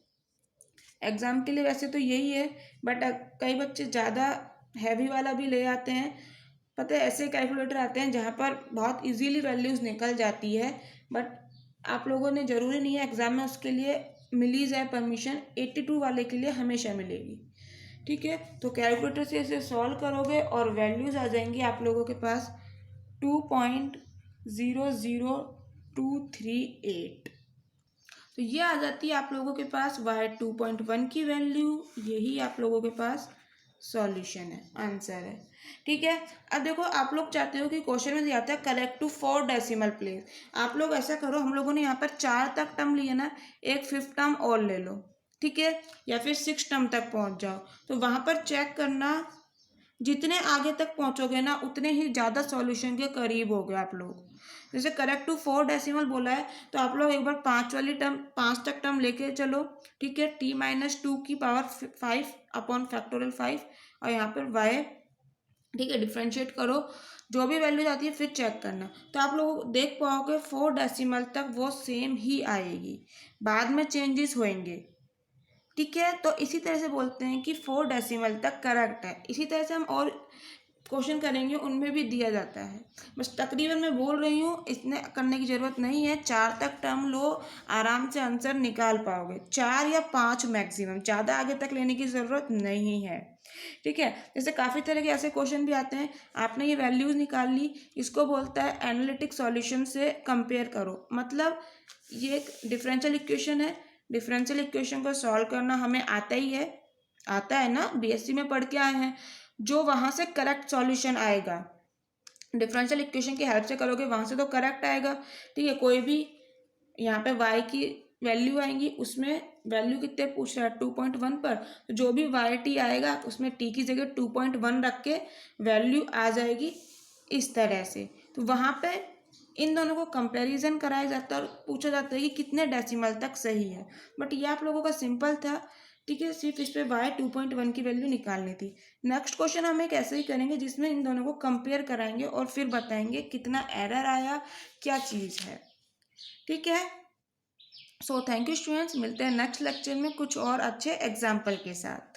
एग्ज़ाम के लिए वैसे तो यही है, बट कई बच्चे ज़्यादा हैवी वाला भी ले आते हैं, पता है ऐसे कैलकुलेटर आते हैं जहाँ पर बहुत इजीली वैल्यूज़ निकल जाती है, बट आप लोगों ने ज़रूरी नहीं है एग्ज़ाम में उसके लिए मिली जाए परमिशन, 82 वाले के लिए हमेशा मिलेगी, ठीक है। तो कैलकुलेटर से इसे सॉल्व करोगे और वैल्यूज़ आ जाएंगी आप लोगों के पास 2.00238, तो ये आ जाती है आप लोगों के पास y 2.1 की वैल्यू, यही आप लोगों के पास सॉल्यूशन है, आंसर है, ठीक है। अब देखो आप लोग चाहते हो कि क्वेश्चन में दिया था करेक्ट टू 4 डेसिमल प्लेस, आप लोग ऐसा करो, हम लोगों ने यहाँ पर 4 तक टर्म लिए ना, एक 5th टर्म और ले लो, ठीक है, या फिर 6 टर्म तक पहुँच जाओ, तो वहाँ पर चेक करना, जितने आगे तक पहुँचोगे ना उतने ही ज़्यादा सॉल्यूशन के करीब हो गए आप लोग। जैसे करेक्ट टू 4 डेसिमल बोला है, तो आप लोग एक बार 5 वाली टर्म 5 तक टर्म लेके चलो, ठीक है, t-2 की पावर 5 अपॉन फैक्टोरियल 5, और यहाँ पर y, ठीक है, डिफ्रेंशिएट करो, जो भी वैल्यू आती है फिर चेक करना, तो आप लोग देख पाओगे 4 डेसिमल तक वो सेम ही आएगी, बाद में चेंजेस होंगे, ठीक है, तो इसी तरह से बोलते हैं कि 4 डेसिमल तक करेक्ट है। इसी तरह से हम और क्वेश्चन करेंगे, उनमें भी दिया जाता है। बस तकरीबन मैं बोल रही हूँ, इतने करने की ज़रूरत नहीं है। 4 तक टर्म लो, आराम से आंसर निकाल पाओगे। 4 या 5 मैक्सिमम, ज़्यादा आगे तक लेने की ज़रूरत नहीं है। ठीक है, जैसे काफ़ी तरह के ऐसे क्वेश्चन भी आते हैं, आपने ये वैल्यूज़ निकाल ली, इसको बोलता है एनालिटिक सॉल्यूशन से कंपेयर करो। मतलब ये एक डिफरेंशियल इक्वेशन है, डिफरेंशियल इक्वेशन को सॉल्व करना हमें आता है ना, बीएससी में पढ़ के आए हैं। जो वहाँ से करेक्ट सॉल्यूशन आएगा, डिफरेंशियल इक्वेशन की हेल्प से करोगे, वहाँ से तो करेक्ट आएगा। ठीक है, कोई भी यहाँ पे y की वैल्यू आएंगी, उसमें वैल्यू कितने पूछ रहा है 2.1 पर, तो जो भी वाई टी आएगा उसमें t की जगह 2.1 रख के वैल्यू आ जाएगी इस तरह से। तो वहाँ पे इन दोनों को कंपैरिजन कराया जाता है और पूछा जाता है कि कितने डेसिमल तक सही है। बट ये आप लोगों का सिंपल था। ठीक है, सिर्फ इस पे y 2.1 की वैल्यू निकालनी थी। नेक्स्ट क्वेश्चन हम एक ऐसे ही करेंगे जिसमें इन दोनों को कंपेयर कराएंगे और फिर बताएंगे कितना एरर आया, क्या चीज़ है। ठीक है, सो थैंक यू स्टूडेंट्स, मिलते हैं नेक्स्ट लेक्चर में कुछ और अच्छे एग्जाम्पल के साथ।